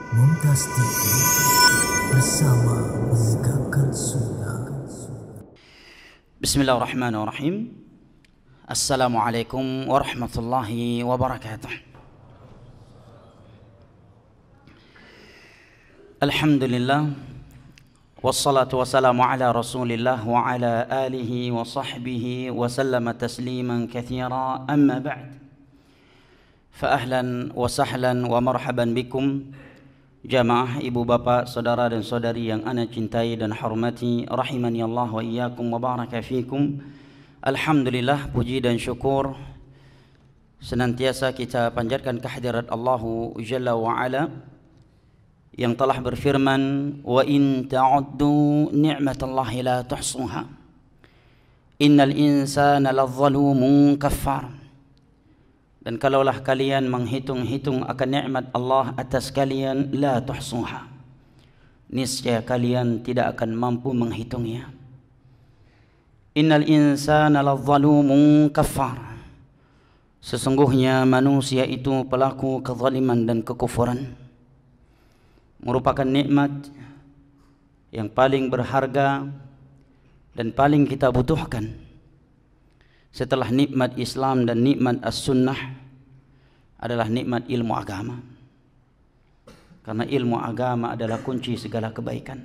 Mumtaz TV bersama menegakkan sunnah. Bismillahirrahmanirrahim. Assalamualaikum warahmatullahi wabarakatuh. Alhamdulillah, wassalatu wassalamu ala rasulillah wa ala alihi wa sahbihi wa sallama tasliman kathira, amma ba'd. Fa ahlan wa sahlan wa marhaban bikum jamaah ibu bapak, saudara dan saudari yang ana cintai dan hormati, rahimani Allah wa iyyakum wa baraka fikum. Alhamdulillah, puji dan syukur senantiasa kita panjatkan kehadirat Allah Jalla wa Ala yang telah berfirman, wa in ta'uddu ni'matallahi la tuhsuha innal insana ladzalumun kafar. Dan kalaulah kalian menghitung-hitung akan nikmat Allah atas kalian, la tuhsuha, niscaya kalian tidak akan mampu menghitungnya. Innal insana ladzalumun kafar, sesungguhnya manusia itu pelaku kezaliman dan kekufuran. Merupakan nikmat yang paling berharga dan paling kita butuhkan setelah nikmat Islam dan nikmat as-sunnah adalah nikmat ilmu agama. Karena ilmu agama adalah kunci segala kebaikan.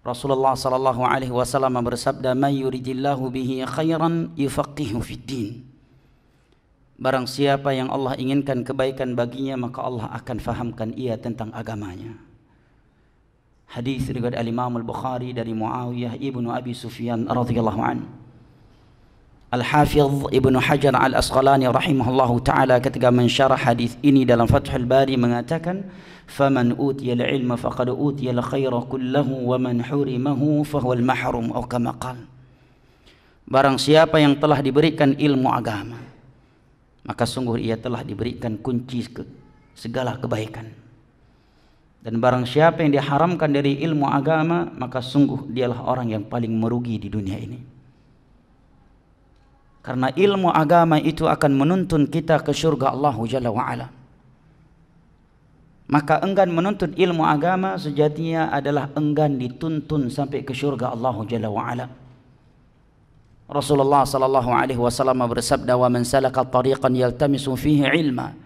Rasulullah sallallahu alaihi wasallam bersabda, "May yuridillahu bihi khairan yufaqihu fid din." Barang siapa yang Allah inginkan kebaikan baginya, maka Allah akan fahamkan ia tentang agamanya. Hadis riwayat Al-Imam Al-Bukhari dari Muawiyah ibnu Abi Sufyan radhiyallahu anhu. Al-Hafidh Ibnu Hajar Al-Asqalani rahimahullahu ta'ala ketika mensyarah hadis ini dalam Fathul Bari mengatakan, "Faman utiyal ilma faqad utiyal khaira kullahu wa man hurimahu fahuwal mahrum," atau kama qala. Barang siapa yang telah diberikan ilmu agama, maka sungguh ia telah diberikan kunci segala kebaikan. Dan barang siapa yang diharamkan dari ilmu agama, maka sungguh dialah orang yang paling merugi di dunia ini. Karena ilmu agama itu akan menuntun kita ke surga Allah Jalla wa'ala. Maka enggan menuntut ilmu agama sejatinya adalah enggan dituntun sampai ke surga Allah Jalla wa'ala. Rasulullah sallallahu alaihi wasallam bersabda, "Wa man salaka tariqan yaltamisu fihi ilma,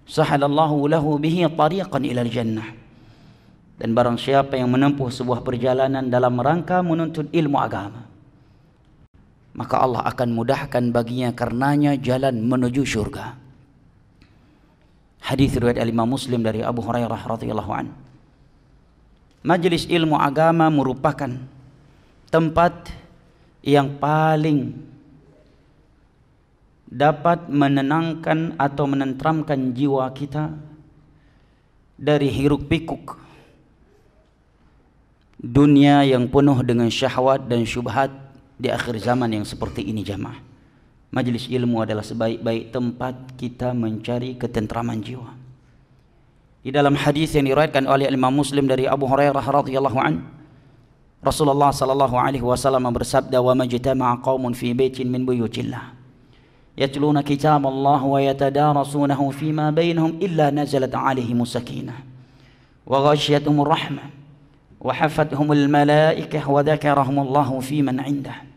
sahalallahu lahu bihi tariqan ilal jannah." Dan barang siapa yang menempuh sebuah perjalanan dalam rangka menuntut ilmu agama, maka Allah akan mudahkan baginya karenanya jalan menuju surga. Hadis riwayat Imam Muslim dari Abu Hurairah radhiyallahu anhu. Majelis ilmu agama merupakan tempat yang paling dapat menenangkan atau menenteramkan jiwa kita dari hiruk pikuk dunia yang penuh dengan syahwat dan syubhat di akhir zaman yang seperti ini jamaah. Majelis ilmu adalah sebaik-baik tempat kita mencari ketentraman jiwa. Di dalam hadis yang diriwayatkan oleh Imam Muslim dari Abu Hurairah radhiyallahu anhu, Rasulullah sallallahu alaihi wasallam bersabda, "Wa majtama'a qaumun fi baitin min buyutillah yatluna kitaballah wa yatadarasunahu fima bainahum illa nazalat 'alaihimus sakinah wa ghashiyatuhumur rahmah wa hafathumul malaikah wa dzakarahumullahu fi man 'indah."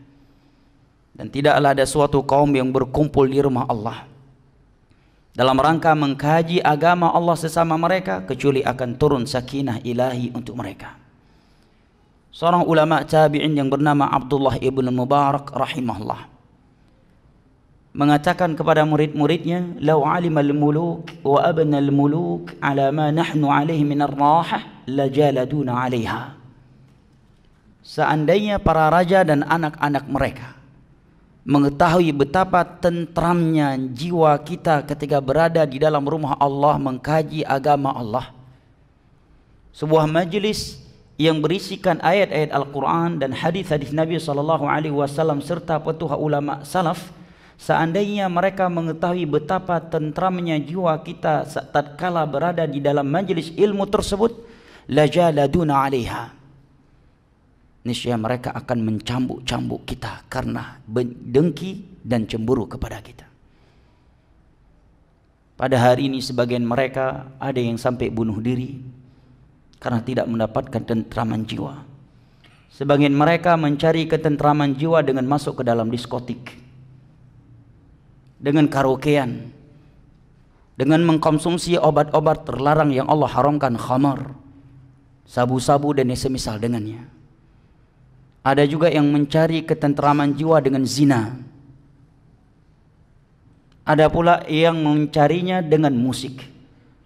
Dan tidaklah ada suatu kaum yang berkumpul di rumah Allah dalam rangka mengkaji agama Allah sesama mereka kecuali akan turun sakinah ilahi untuk mereka. Seorang ulama tabi'in yang bernama Abdullah ibn Mubarak rahimahullah mengatakan kepada murid-muridnya, "Law 'alimal muluk wa abnal muluk 'ala ma nahnu 'alaihi min ar-rahah lajaladuna 'alaiha." Seandainya para raja dan anak-anak mereka mengetahui betapa tentramnya jiwa kita ketika berada di dalam rumah Allah mengkaji agama Allah, sebuah majelis yang berisikan ayat-ayat Al-Quran dan hadis-hadis Nabi SAW serta petuah ulama salaf, seandainya mereka mengetahui betapa tentramnya jiwa kita tatkala berada di dalam majelis ilmu tersebut, lajaladuna 'alaiha, niscaya mereka akan mencambuk-cambuk kita karena dengki dan cemburu kepada kita. Pada hari ini sebagian mereka ada yang sampai bunuh diri karena tidak mendapatkan ketentraman jiwa. Sebagian mereka mencari ketentraman jiwa dengan masuk ke dalam diskotik, dengan karaokean, dengan mengkonsumsi obat-obat terlarang yang Allah haramkan, khamar, sabu-sabu dan yang semisal dengannya. Ada juga yang mencari ketentraman jiwa dengan zina. Ada pula yang mencarinya dengan musik.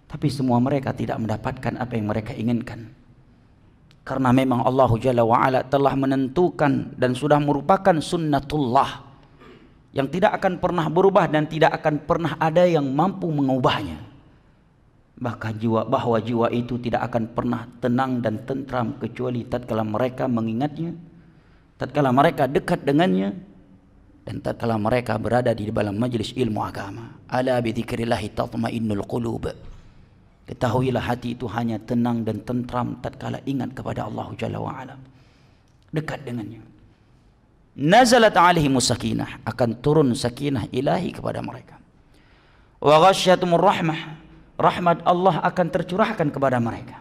Tapi semua mereka tidak mendapatkan apa yang mereka inginkan. Karena memang Allah Jalla wa'ala telah menentukan dan sudah merupakan sunnatullah yang tidak akan pernah berubah dan tidak akan pernah ada yang mampu mengubahnya. Bahwa jiwa itu tidak akan pernah tenang dan tentram kecuali tatkala mereka mengingatnya, tatkala mereka dekat dengannya, dan tatkala mereka berada di dalam majlis ilmu agama. Ala bi dzikrillahi tatma'innul qulub. Ketahuilah hati itu hanya tenang dan tentram tatkala ingat kepada Allah Jalla wa Ala, dekat dengannya. Nazalat alaihimus sakinah, akan turun sakinah ilahi kepada mereka. Wa ghasyatumur rahmah, rahmat Allah akan tercurahkan kepada mereka.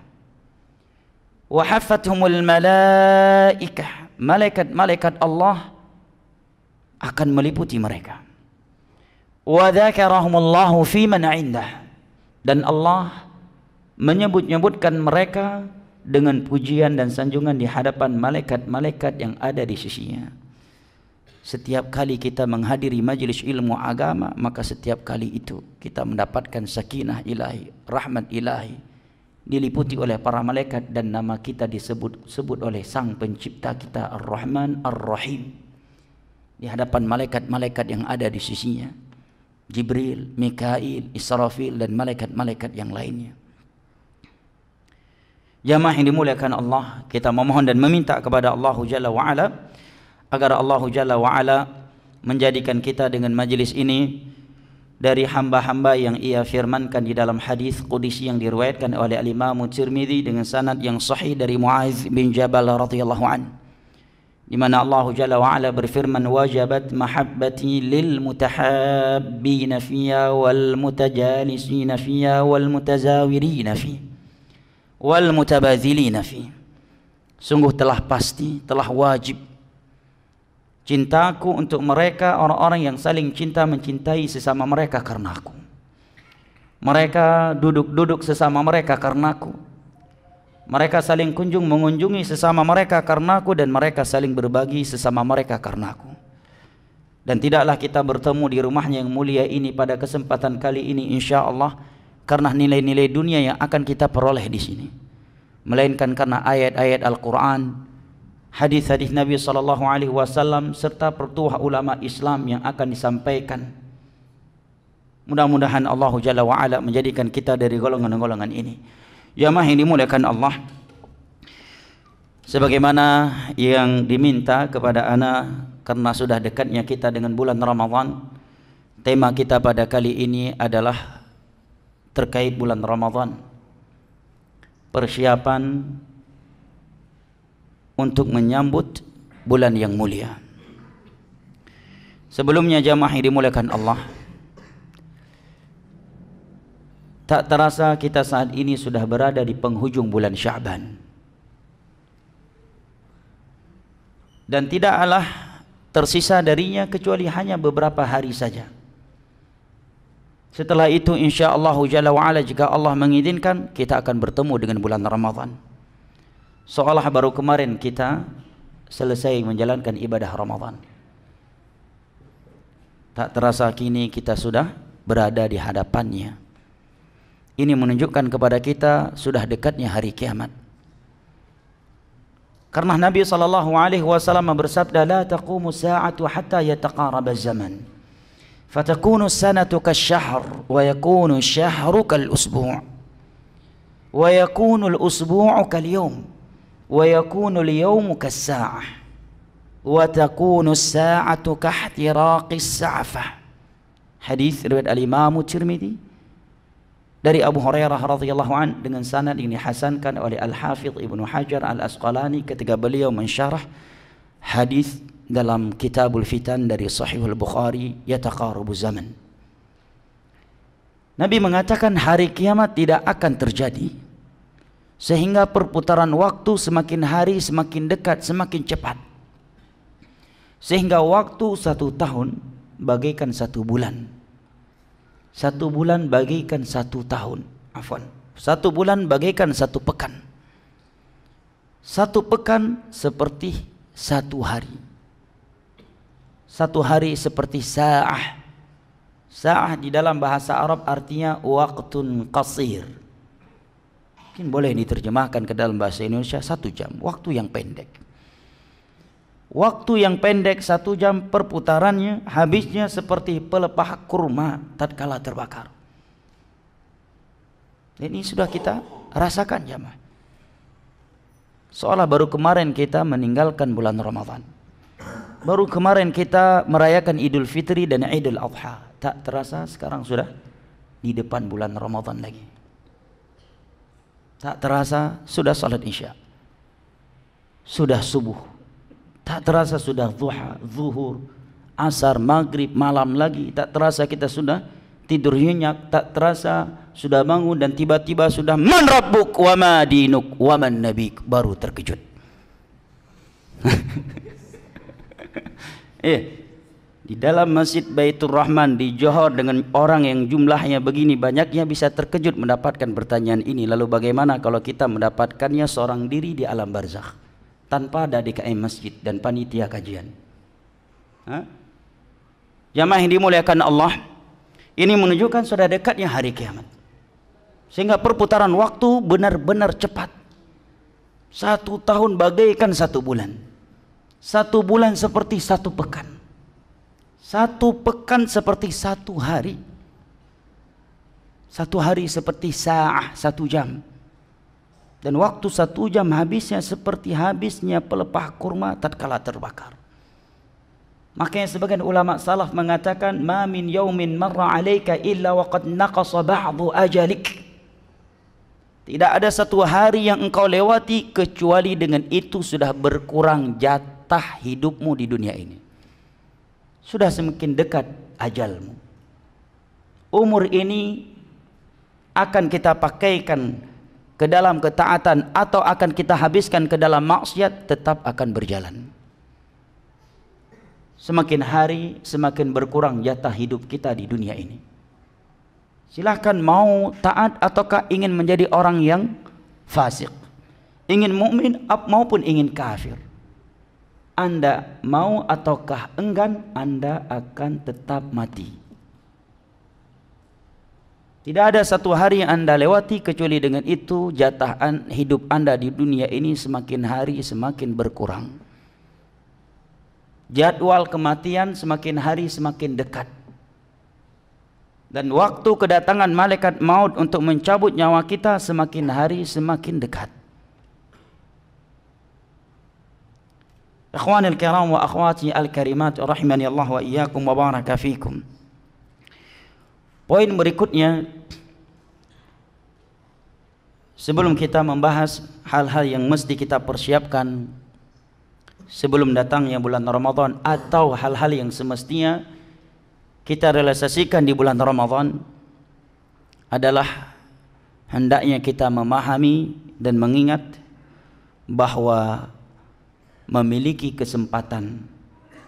Wa haffathumul malaikah, malaikat Allah akan meliputi mereka. Wa dzakarahumullahu fi man 'indah, dan Allah menyebut-nyebutkan mereka dengan pujian dan sanjungan di hadapan malaikat-malaikat yang ada di sisinya. Setiap kali kita menghadiri majlis ilmu agama, maka setiap kali itu kita mendapatkan sakinah ilahi, rahmat ilahi, diliputi oleh para malaikat, dan nama kita disebut oleh Sang Pencipta kita, Ar-Rahman Ar-Rahim, di hadapan malaikat-malaikat yang ada di sisinya, Jibril, Mikail, Israfil, dan malaikat-malaikat yang lainnya. Jamaah yang dimuliakan Allah, kita memohon dan meminta kepada Allah Jalla wa'ala agar Allah Jalla wa'ala menjadikan kita dengan majlis ini dari hamba-hamba yang ia firmankan di dalam hadis qudsi yang diriwayatkan oleh Al-Imam Tirmidzi dengan sanad yang sahih dari Muaz bin Jabal radhiyallahu an, di mana Allah Jalla wa'ala berfirman, wajabat mahabbati lil mutahabbina fiya wal mutajalisina fiya wal mutazawirina fiya wal mutabadzilina fi. Sungguh telah pasti, telah wajib cintaku untuk mereka, orang-orang yang saling cinta mencintai sesama mereka karena aku. Mereka duduk-duduk sesama mereka karena aku. Mereka saling mengunjungi sesama mereka karena aku, dan mereka saling berbagi sesama mereka karena aku. Dan tidaklah kita bertemu di rumahnya yang mulia ini pada kesempatan kali ini insyaallah karena nilai-nilai dunia yang akan kita peroleh di sini, melainkan karena ayat-ayat Al-Quran, hadis-hadis Nabi SAW, serta pertuah ulama Islam yang akan disampaikan. Mudah-mudahan Allah Jalla wa'ala menjadikan kita dari golongan-golongan ini. Jamaah yang dimuliakan Allah, sebagaimana yang diminta kepada ana karena sudah dekatnya kita dengan bulan Ramadan, tema kita pada kali ini adalah terkait bulan Ramadan, persiapan untuk menyambut bulan yang mulia. Sebelumnya jamaah yang dimuliakan Allah, tak terasa kita saat ini sudah berada di penghujung bulan Sya'ban, dan tidaklah tersisa darinya kecuali hanya beberapa hari saja. Setelah itu insyaallah Jalla wa'ala, jika Allah mengizinkan, kita akan bertemu dengan bulan Ramadan. Seolah baru kemarin kita selesai menjalankan ibadah Ramadan. Tak terasa kini kita sudah berada di hadapannya. Ini menunjukkan kepada kita sudah dekatnya hari kiamat. Karena Nabi SAW bersabda, la taqumu sa'atu hatta yataqaraba zaman. فتكون السنة كالشهر ويكون الشهر كالأسبوع ويكون الأسبوع كاليوم ويكون اليوم كالساعة وتكون الساعة كاحتراق السعفة. Hadis riwayat Al-Imam Tirmidzi dari Abu Hurairah radhiyallahu an dengan sanad yang dihasankan oleh Al-Hafidz Ibnu Hajar Al-Asqalani ketika beliau mensyarah hadis dalam Kitabul Fitan dari Sahihul Bukhari, yataqarubu zaman. Nabi mengatakan hari kiamat tidak akan terjadi sehingga perputaran waktu semakin hari semakin dekat, semakin cepat, sehingga waktu 1 tahun bagaikan 1 bulan, 1 bulan bagaikan 1 tahun, 1 bulan bagaikan 1 pekan, 1 pekan seperti 1 hari, 1 hari seperti sa'ah. Sa'ah di dalam bahasa Arab artinya waktun qasir. Mungkin boleh diterjemahkan ke dalam bahasa Indonesia 1 jam, waktu yang pendek. Waktu yang pendek 1 jam perputarannya, habisnya seperti pelepah kurma tatkala terbakar. Ini sudah kita rasakan jamaah. Seolah baru kemarin kita meninggalkan bulan Ramadan. Baru kemarin kita merayakan Idul Fitri dan Idul Adha. Tak terasa sekarang sudah di depan bulan Ramadan lagi. Tak terasa sudah salat Isya, sudah subuh. Tak terasa sudah duha, zuhur, asar, maghrib, malam lagi. Tak terasa kita sudah tidur nyenyak. Tak terasa sudah bangun dan tiba-tiba sudah man rabbuk wa ma dinuk wa man nabik, baru terkejut. Di dalam Masjid Baitur Rahman di Johor dengan orang yang jumlahnya begini banyaknya bisa terkejut mendapatkan pertanyaan ini. Lalu bagaimana kalau kita mendapatkannya seorang diri di alam barzakh tanpa ada DKM masjid dan panitia kajian? Jamaah yang dimuliakan Allah, ini menunjukkan sudah dekatnya hari kiamat, sehingga perputaran waktu benar-benar cepat. 1 tahun bagaikan 1 bulan, 1 bulan seperti 1 pekan, 1 pekan seperti 1 hari, 1 hari seperti sa'ah, 1 jam, dan waktu 1 jam habisnya seperti habisnya pelepah kurma tatkala terbakar. Makanya sebagian ulama salaf mengatakan ma min yaumin marra alaika illa waqad naqasa ba'du ajalik. Tidak ada 1 hari yang engkau lewati kecuali dengan itu sudah berkurang jatah hidupmu di dunia ini. Sudah semakin dekat ajalmu. Umur ini akan kita pakaikan ke dalam ketaatan atau akan kita habiskan ke dalam maksiat, tetap akan berjalan. Semakin hari semakin berkurang jatah hidup kita di dunia ini. Silahkan mau taat ataukah ingin menjadi orang yang fasik, ingin mukmin maupun ingin kafir. Anda mau ataukah enggan, Anda akan tetap mati. Tidak ada 1 hari yang Anda lewati kecuali dengan itu jatah hidup Anda di dunia ini semakin hari semakin berkurang. Jadwal kematian semakin hari semakin dekat. Dan waktu kedatangan malaikat maut untuk mencabut nyawa kita semakin hari semakin dekat. Ikhwanil kiram wa akhwati al-karimat rahimani Allah wa iyyakum wa baraka fikum. Poin berikutnya, sebelum kita membahas hal-hal yang mesti kita persiapkan sebelum datangnya bulan Ramadan atau hal-hal yang semestinya kita realisasikan di bulan Ramadan, adalah hendaknya kita memahami dan mengingat bahwa memiliki kesempatan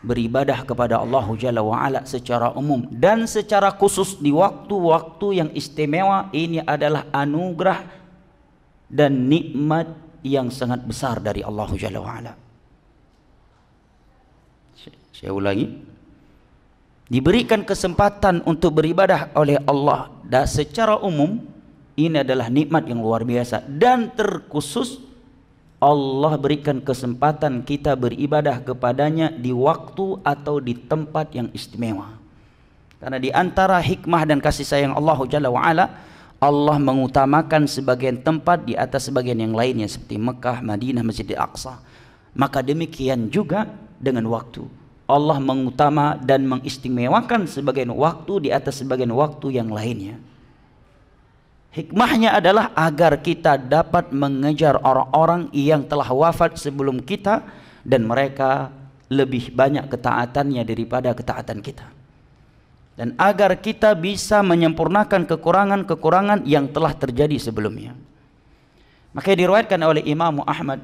beribadah kepada Allah Jalla wa'ala secara umum dan secara khusus di waktu-waktu yang istimewa ini adalah anugerah dan nikmat yang sangat besar dari Allah Jalla wa'ala. Saya ulangi, diberikan kesempatan untuk beribadah oleh Allah dan secara umum ini adalah nikmat yang luar biasa, dan terkhusus Allah berikan kesempatan kita beribadah kepadanya di waktu atau di tempat yang istimewa. Karena di antara hikmah dan kasih sayang Allah Jalla wa'ala, Allah mengutamakan sebagian tempat di atas sebagian yang lainnya seperti Mekah, Madinah, Masjidil Aqsa. Maka demikian juga dengan waktu. Allah mengutama dan mengistimewakan sebagian waktu di atas sebagian waktu yang lainnya. Hikmahnya adalah agar kita dapat mengejar orang-orang yang telah wafat sebelum kita dan mereka lebih banyak ketaatannya daripada ketaatan kita. dan agar kita bisa menyempurnakan kekurangan-kekurangan yang telah terjadi sebelumnya. Makanya diriwayatkan oleh Imam Ahmad,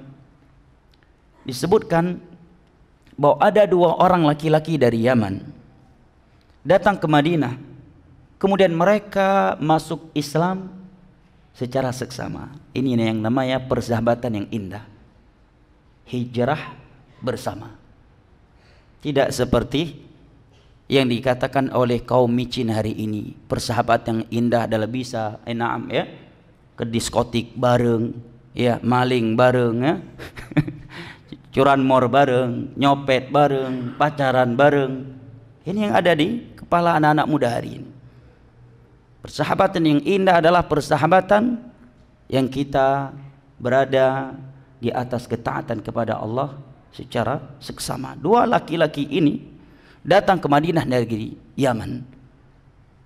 disebutkan bahwa ada 2 orang laki-laki dari Yaman datang ke Madinah, kemudian mereka masuk Islam secara seksama. Ini yang namanya persahabatan yang indah, hijrah bersama. Tidak seperti yang dikatakan oleh kaum micin hari ini, persahabatan yang indah adalah bisa enam ya, ke diskotik bareng, ya maling bareng ya, curanmor bareng, nyopet bareng, pacaran bareng. Ini yang ada di kepala anak-anak muda hari ini. Persahabatan yang indah adalah persahabatan yang kita berada di atas ketaatan kepada Allah secara seksama. 2 laki-laki ini datang ke Madinah dari Yaman,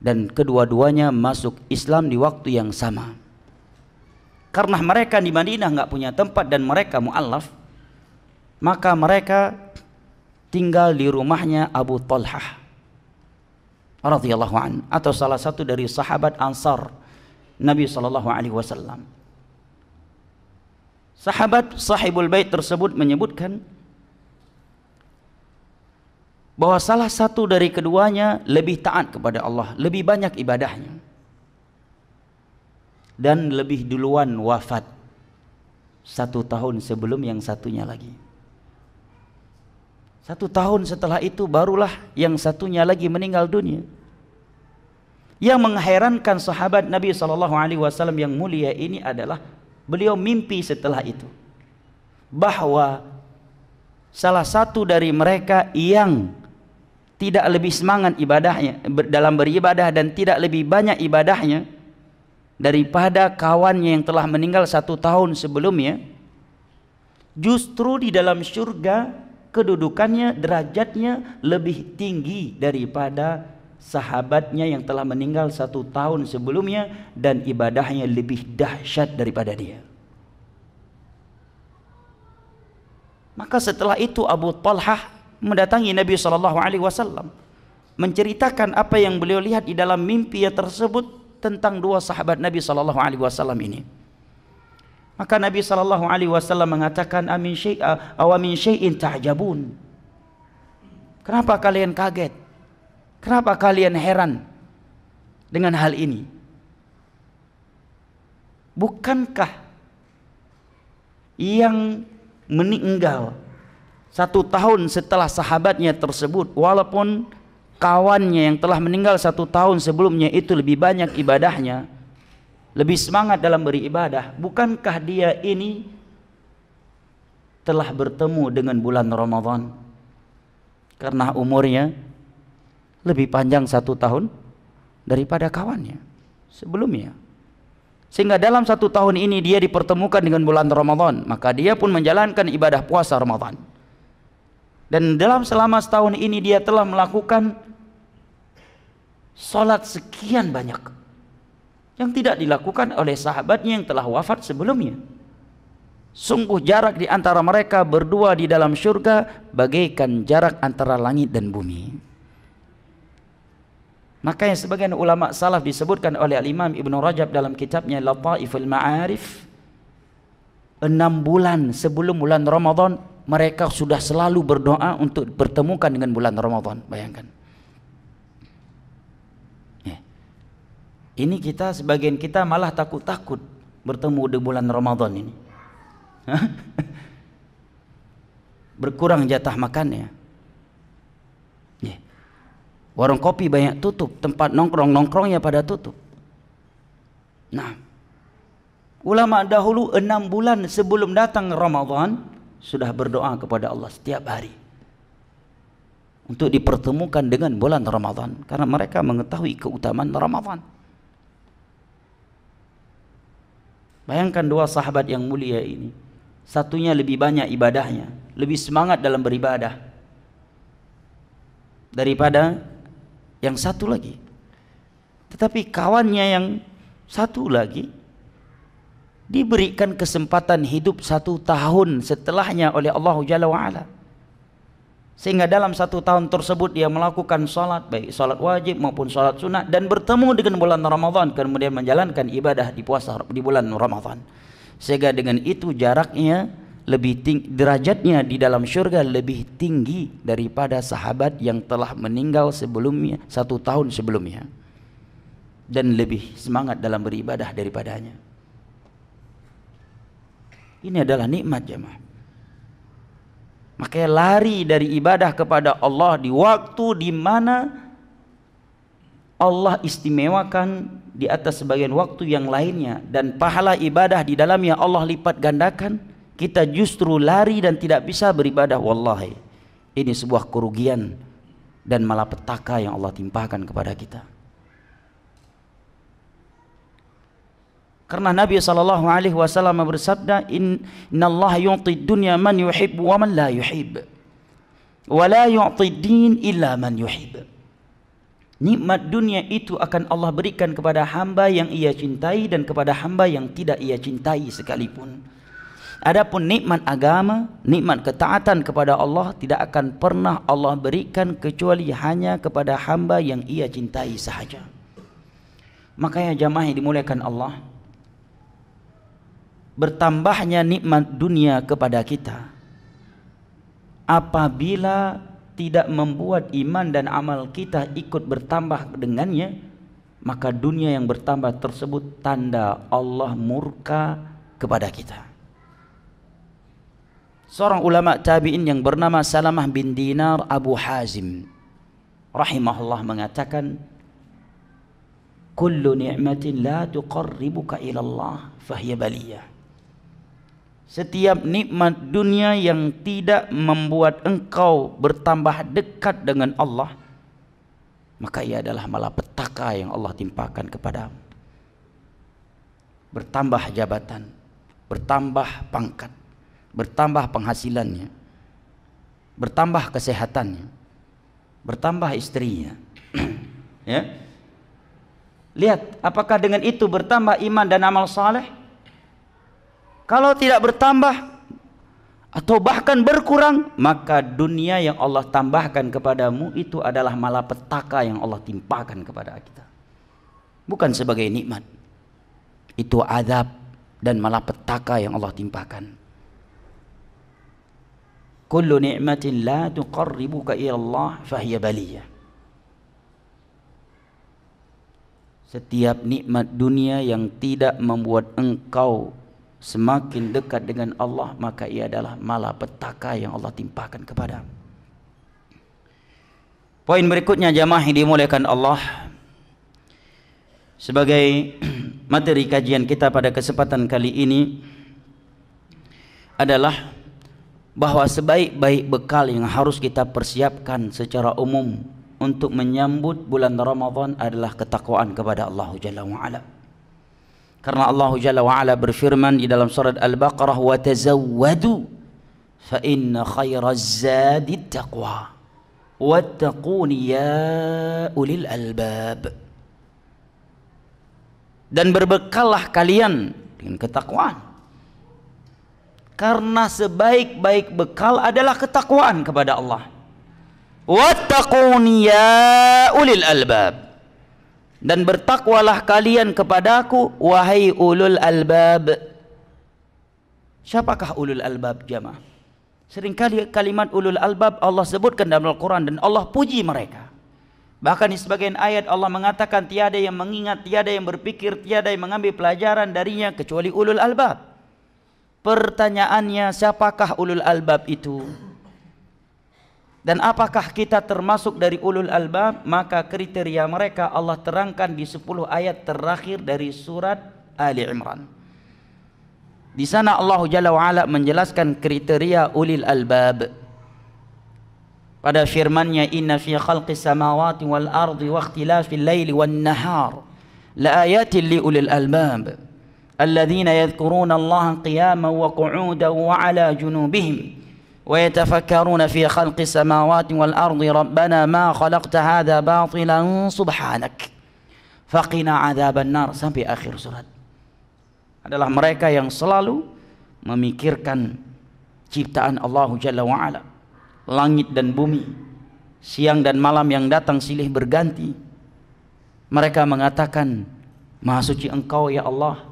dan kedua-duanya masuk Islam di waktu yang sama. Karena mereka di Madinah nggak punya tempat dan mereka mu'allaf, maka mereka tinggal di rumahnya Abu Talhah radhiyallahu an, atau salah satu dari sahabat Ansar Nabi sallallahu alaihi wasallam. Sahabat sahibul bait tersebut menyebutkan bahwa salah satu dari keduanya lebih taat kepada Allah, lebih banyak ibadahnya, dan lebih duluan wafat 1 tahun sebelum yang satunya lagi. 1 tahun setelah itu barulah yang satunya lagi meninggal dunia. Yang mengherankan sahabat Nabi SAW yang mulia ini adalah beliau mimpi setelah itu bahwa salah satu dari mereka yang tidak lebih semangat ibadahnya dalam beribadah dan tidak lebih banyak ibadahnya daripada kawannya yang telah meninggal 1 tahun sebelumnya, justru di dalam surga kedudukannya, derajatnya lebih tinggi daripada sahabatnya yang telah meninggal 1 tahun sebelumnya dan ibadahnya lebih dahsyat daripada dia. Maka setelah itu Abu Talhah mendatangi Nabi SAW, menceritakan apa yang beliau lihat di dalam mimpi tersebut tentang 2 sahabat Nabi SAW ini. Maka Nabi SAW mengatakan, amin syai'in ta'jabun. Kenapa kalian kaget? Kenapa kalian heran dengan hal ini? Bukankah yang meninggal 1 tahun setelah sahabatnya tersebut, walaupun kawannya yang telah meninggal 1 tahun sebelumnya itu lebih banyak ibadahnya, lebih semangat dalam beribadah, bukankah dia ini telah bertemu dengan bulan Ramadan karena umurnya lebih panjang 1 tahun daripada kawannya sebelumnya, sehingga dalam 1 tahun ini dia dipertemukan dengan bulan Ramadan, maka dia pun menjalankan ibadah puasa Ramadan. Dan selama setahun ini dia telah melakukan sholat sekian banyak yang tidak dilakukan oleh sahabatnya yang telah wafat sebelumnya. Sungguh jarak di antara mereka berdua di dalam surga bagaikan jarak antara langit dan bumi. Makanya sebagian ulama salaf disebutkan oleh Al-Imam Ibn Rajab dalam kitabnya Lataiful Ma'arif, 6 bulan sebelum bulan Ramadan mereka sudah selalu berdoa untuk bertemukan dengan bulan Ramadan. Bayangkan. Ini kita, sebagian kita malah takut-takut bertemu di bulan Ramadan ini. Berkurang jatah makannya. Warung kopi banyak tutup, tempat nongkrong-nongkrongnya pada tutup. Nah, ulama dahulu 6 bulan sebelum datang Ramadan sudah berdoa kepada Allah setiap hari untuk dipertemukan dengan bulan Ramadan, karena mereka mengetahui keutamaan Ramadan. Bayangkan 2 sahabat yang mulia ini, satunya lebih banyak ibadahnya, lebih semangat dalam beribadah daripada yang satu lagi. Tetapi kawannya yang satu lagi diberikan kesempatan hidup 1 tahun setelahnya oleh Allah Jalla wa'ala. Sehingga dalam 1 tahun tersebut dia melakukan salat, baik salat wajib maupun salat sunnah, dan bertemu dengan bulan Ramadan, kemudian menjalankan ibadah di puasa di bulan Ramadan. Sehingga dengan itu jaraknya lebih tinggi, derajatnya di dalam syurga lebih tinggi daripada sahabat yang telah meninggal sebelumnya 1 tahun sebelumnya, dan lebih semangat dalam beribadah daripadanya. Ini adalah nikmat jemaah. Makanya lari dari ibadah kepada Allah di waktu di mana Allah istimewakan di atas sebagian waktu yang lainnya, dan pahala ibadah di dalamnya Allah lipat gandakan, kita justru lari dan tidak bisa beribadah. Wallahi, ini sebuah kerugian dan malapetaka yang Allah timpakan kepada kita. Karena Nabi SAW bersabda, Innallaha yu'ti dunya man yuhib wa man la yuhib, wa la yu'ti din illa man yuhib. Nikmat dunia itu akan Allah berikan kepada hamba yang ia cintai dan kepada hamba yang tidak ia cintai sekalipun. Adapun nikmat agama, nikmat ketaatan kepada Allah tidak akan pernah Allah berikan kecuali hanya kepada hamba yang ia cintai sahaja. Makanya jamaah yang dimuliakan Allah, bertambahnya nikmat dunia kepada kita apabila tidak membuat iman dan amal kita ikut bertambah dengannya, maka dunia yang bertambah tersebut tanda Allah murka kepada kita. Seorang ulama tabi'in yang bernama Salamah bin Dinar Abu Hazim rahimahullah mengatakan, kullu ni'matin la tuqarribuka ila Allah fahiya baliyah. Setiap nikmat dunia yang tidak membuat engkau bertambah dekat dengan Allah, maka ia adalah malapetaka yang Allah timpakan kepadamu. Bertambah jabatan, bertambah pangkat, bertambah penghasilannya, bertambah kesehatannya, bertambah istrinya. Ya. Lihat, apakah dengan itu bertambah iman dan amal saleh? Kalau tidak bertambah atau bahkan berkurang, maka dunia yang Allah tambahkan kepadamu itu adalah malapetaka yang Allah timpakan kepada kita. Bukan sebagai nikmat. Itu azab dan malapetaka yang Allah timpakan. Kullu ni'matin la tuqarribuka ila Allah fahiya baliyah. Setiap nikmat dunia yang tidak membuat engkau semakin dekat dengan Allah, maka ia adalah malapetaka yang Allah timpakan kepadamu. Poin berikutnya jamaah yang dimuliakan Allah, sebagai materi kajian kita pada kesempatan kali ini adalah bahwa sebaik-baik bekal yang harus kita persiapkan secara umum untuk menyambut bulan Ramadan adalah ketakwaan kepada Allah Jalla wa'ala. Karena Allah Jalla wa'ala berfirman di dalam surat Al-Baqarah, wa tazawwadu fa inna khairaz zadi taqwa wattaquni ya ulil albab. Dan berbekallah kalian dengan ketakwaan, karena sebaik-baik bekal adalah ketakwaan kepada Allah. Wattaquni ya ulil albab, dan bertakwalah kalian kepadaku wahai ulul albab. Siapakah ulul albab jamaah? Seringkali kalimat ulul albab Allah sebutkan dalam Al-Quran dan Allah puji mereka. Bahkan di sebagian ayat Allah mengatakan tiada yang mengingat, tiada yang berpikir, tiada yang mengambil pelajaran darinya kecuali ulul albab. Pertanyaannya, siapakah ulul albab itu? Dan apakah kita termasuk dari ulul albab? Maka kriteria mereka Allah terangkan di 10 ayat terakhir dari surat Ali Imran. Di sana Allah Jalla wa'ala menjelaskan kriteria ulil albab. Pada firman-Nya, inna fi khalqis samawati wal ardi wa ikhtilafil laili wan nahar la ayatin li ulil albab alladzina yadhkuruna Allaha qiyaman wa qu'udan wa 'ala junubihim ويتفكرون في خلق السماوات والأرض ربنا ما خلقت هذا باطلا سبحانك فقنا عذاب النار, sampai akhir surat. Adalah mereka yang selalu memikirkan ciptaan Allah Jalla wa'ala, langit dan bumi, siang dan malam yang datang silih berganti. Mereka mengatakan, Maha suci Engkau ya Allah,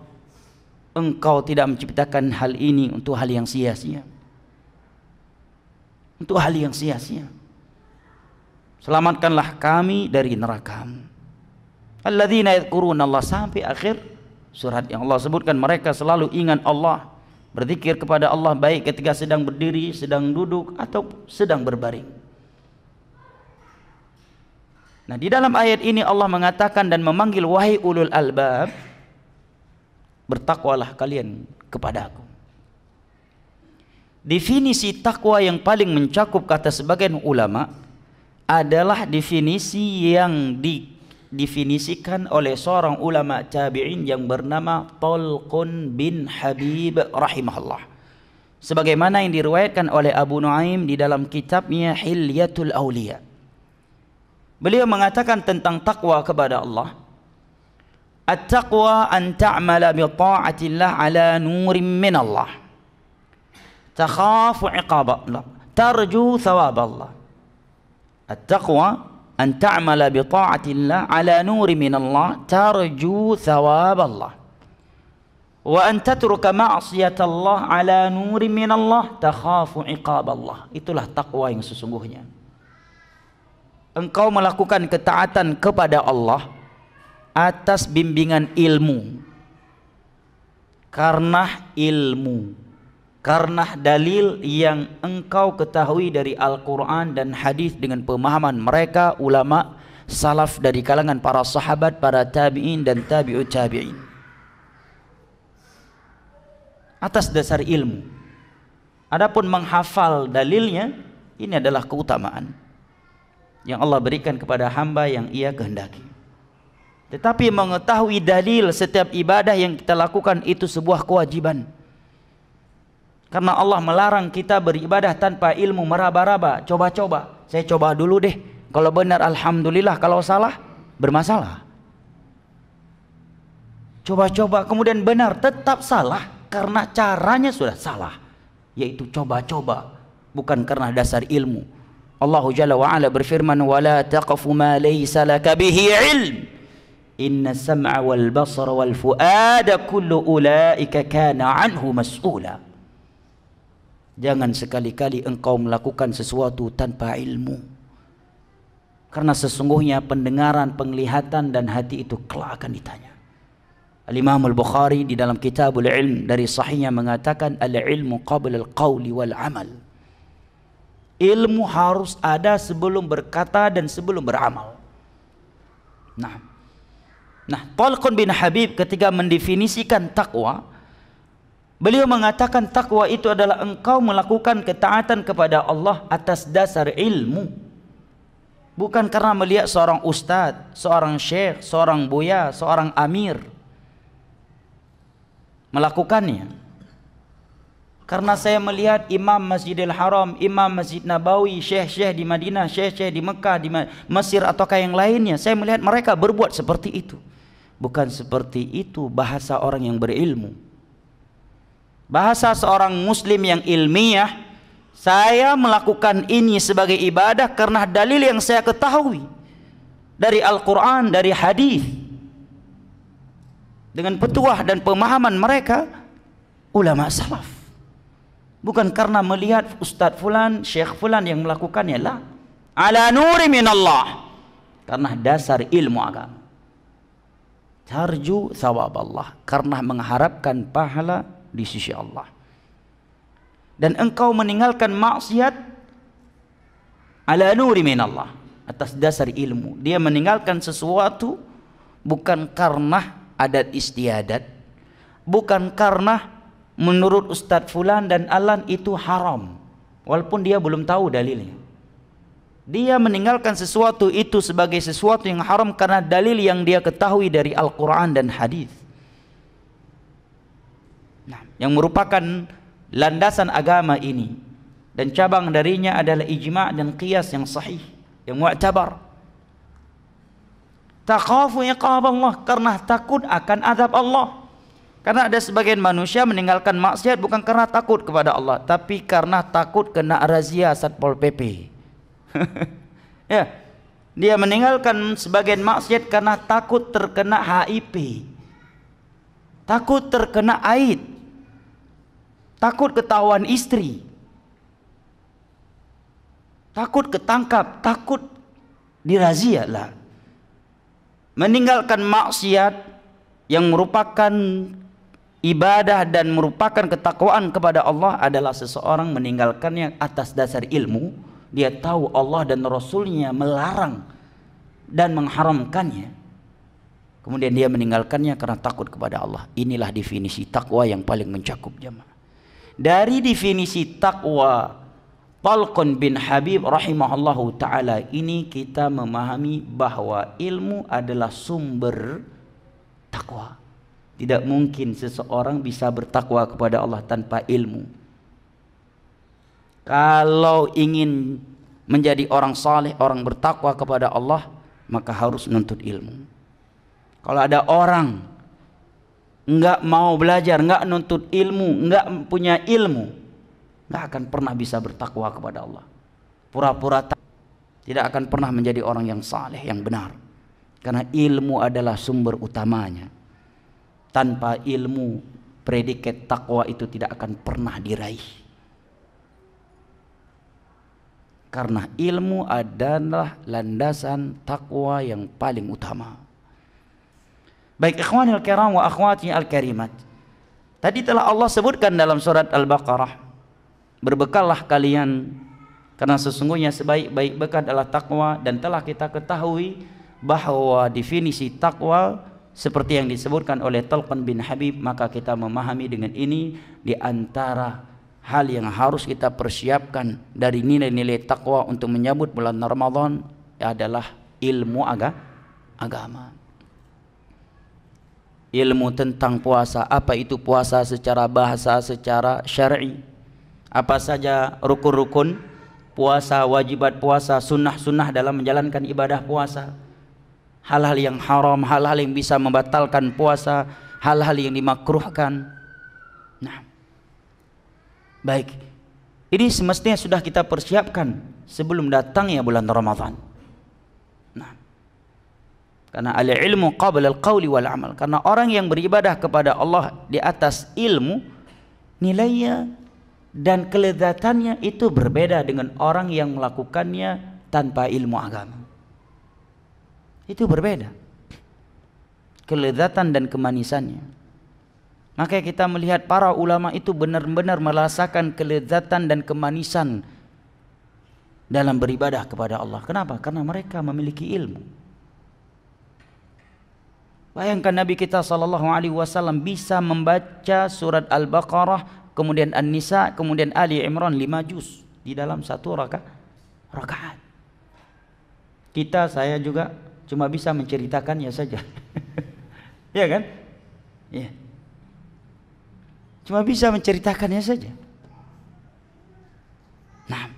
Engkau tidak menciptakan hal ini untuk hal yang sia-sia, untuk hal yang sia-sia. Selamatkanlah kami dari neraka-Mu. Alladzina yadhkuruna Allah, sampai akhir surat yang Allah sebutkan mereka selalu ingat Allah, berzikir kepada Allah baik ketika sedang berdiri, sedang duduk atau sedang berbaring. Nah, di dalam ayat ini Allah mengatakan dan memanggil, wahai ulul albab, bertakwalah kalian kepada Aku. Definisi takwa yang paling mencakup kata sebagian ulama adalah definisi yang didefinisikan oleh seorang ulama tabi'in yang bernama Talqun bin Habib rahimahullah, sebagaimana yang diriwayatkan oleh Abu Nuaim di dalam kitabnya Hilyatul Awliya. Beliau mengatakan tentang takwa kepada Allah, at-taqwa an ta'mala bi ta'atillah ala nurin min Allah, takhafu 'iqab Allah, tarju thawab Allah. At-taqwa an ta'mala bi ta'atillah ala nurin min Allah, tarju thawab Allah. Wa an tatruka ma'siyat Allah ala nurin min Allah, takhafu 'iqab Allah. Itulah takwa yang sesungguhnya. Engkau melakukan ketaatan kepada Allah atas bimbingan ilmu, karena ilmu, karena dalil yang engkau ketahui dari Al-Quran dan hadis dengan pemahaman mereka ulama salaf dari kalangan para sahabat, para tabi'in dan tabi'ut tabi'in, atas dasar ilmu. Adapun menghafal dalilnya, ini adalah keutamaan yang Allah berikan kepada hamba yang Ia kehendaki. Tetapi mengetahui dalil setiap ibadah yang kita lakukan itu sebuah kewajiban. Karena Allah melarang kita beribadah tanpa ilmu, meraba-raba, coba-coba. Saya coba dulu deh, kalau benar alhamdulillah, kalau salah bermasalah. Coba-coba kemudian benar, tetap salah karena caranya sudah salah, yaitu coba-coba, bukan karena dasar ilmu. Allah Jalla wa Ala berfirman, wala taqfu ma laysa laka bihi ilm, inna sam'a wal basara wal fuada kullu ulaika kana anhu mas'ula. Jangan sekali-kali engkau melakukan sesuatu tanpa ilmu, karena sesungguhnya pendengaran, penglihatan dan hati itu kelak akan ditanya. Al-Imam Al-Bukhari di dalam Kitabul Ilm dari sahihnya mengatakan, al-ilmu qabla al-qawli wal amal. Ilmu harus ada sebelum berkata dan sebelum beramal. Nah, Talqun bin Habib ketika mendefinisikan takwa, beliau mengatakan takwa itu adalah engkau melakukan ketaatan kepada Allah atas dasar ilmu, bukan karena melihat seorang ustadz, seorang syekh, seorang buya, seorang amir melakukannya. Karena saya melihat Imam Masjidil Haram, Imam Masjid Nabawi, syekh-syekh di Madinah, syekh-syekh di Mekah, di Mesir ataukah yang lainnya, saya melihat mereka berbuat seperti itu. Bukan seperti itu bahasa orang yang berilmu. Bahasa seorang muslim yang ilmiah, saya melakukan ini sebagai ibadah karena dalil yang saya ketahui dari Al-Quran, dari hadis, dengan petuah dan pemahaman mereka ulama salaf. Bukan karena melihat ustadz fulan, syekh fulan yang melakukannya, lah. Ala nuri minallah, karena dasar ilmu agama. Tarju thawab Allah, karena mengharapkan pahala di sisi Allah. Dan engkau meninggalkan maksiat ala nuri minallah, atas dasar ilmu. Dia meninggalkan sesuatu bukan karena adat istiadat, bukan karena menurut Ustadz Fulan dan Alan itu haram, walaupun dia belum tahu dalilnya. Dia meninggalkan sesuatu itu sebagai sesuatu yang haram karena dalil yang dia ketahui dari Al-Quran dan hadis. Nah, yang merupakan landasan agama ini dan cabang darinya adalah ijma' dan qiyas yang sahih, yang mu'tabar. Takhafu iqab Allah, karena takut akan azab Allah. Karena ada sebagian manusia meninggalkan maksiat bukan karena takut kepada Allah, tapi karena takut kena razia Satpol PP. Ya, dia meninggalkan sebagian maksiat karena takut terkena HIV, takut terkena AIDS, takut ketahuan istri, takut ketangkap, takut dirazia lah. Meninggalkan maksiat yang merupakan ibadah dan merupakan ketakwaan kepada Allah adalah seseorang meninggalkannya atas dasar ilmu. Dia tahu Allah dan Rasulnya melarang dan mengharamkannya, kemudian dia meninggalkannya karena takut kepada Allah. Inilah definisi takwa yang paling mencakup jamaah. Dari definisi takwa Talqun bin Habib rahimahullahu ta'ala ini kita memahami bahwa ilmu adalah sumber takwa. Tidak mungkin seseorang bisa bertakwa kepada Allah tanpa ilmu. Kalau ingin menjadi orang saleh, orang bertakwa kepada Allah, maka harus menuntut ilmu. Kalau ada orang enggak mau belajar, enggak nuntut ilmu, enggak punya ilmu, enggak akan pernah bisa bertakwa kepada Allah. Pura-pura tidak akan pernah menjadi orang yang saleh, yang benar. Karena ilmu adalah sumber utamanya. Tanpa ilmu, predikat takwa itu tidak akan pernah diraih. Karena ilmu adalah landasan takwa yang paling utama. Baik ikhwanil kiram wa akhwati al-karimat. Tadi telah Allah sebutkan dalam surat Al-Baqarah, berbekallah kalian karena sesungguhnya sebaik-baik bekal adalah takwa, dan telah kita ketahui bahwa definisi takwa seperti yang disebutkan oleh Talqun bin Habib. Maka kita memahami dengan ini, di antara hal yang harus kita persiapkan dari nilai-nilai takwa untuk menyambut bulan Ramadan adalah ilmu agama. Ilmu tentang puasa, apa itu puasa secara bahasa, secara syar'i, apa saja rukun-rukun puasa, wajibat puasa, sunnah-sunnah dalam menjalankan ibadah puasa, hal-hal yang haram, hal-hal yang bisa membatalkan puasa, hal-hal yang dimakruhkan. Nah, baik, ini semestinya sudah kita persiapkan sebelum datangnya bulan Ramadan. Nah, karena al-ilmu qabla al-qawli wal amal. Karena orang yang beribadah kepada Allah di atas ilmu, nilainya dan kelezatannya itu berbeda dengan orang yang melakukannya tanpa ilmu agama. Itu berbeda kelezatan dan kemanisannya. Maka kita melihat para ulama itu benar-benar merasakan kelezatan dan kemanisan dalam beribadah kepada Allah. Kenapa? Karena mereka memiliki ilmu. Bayangkan Nabi kita SAW bisa membaca surat Al-Baqarah, kemudian An-Nisa, kemudian Ali Imran 5 juz di dalam satu rakaat. Saya juga cuma bisa menceritakannya saja. Ya kan? Ya. Cuma bisa menceritakannya saja. Nah,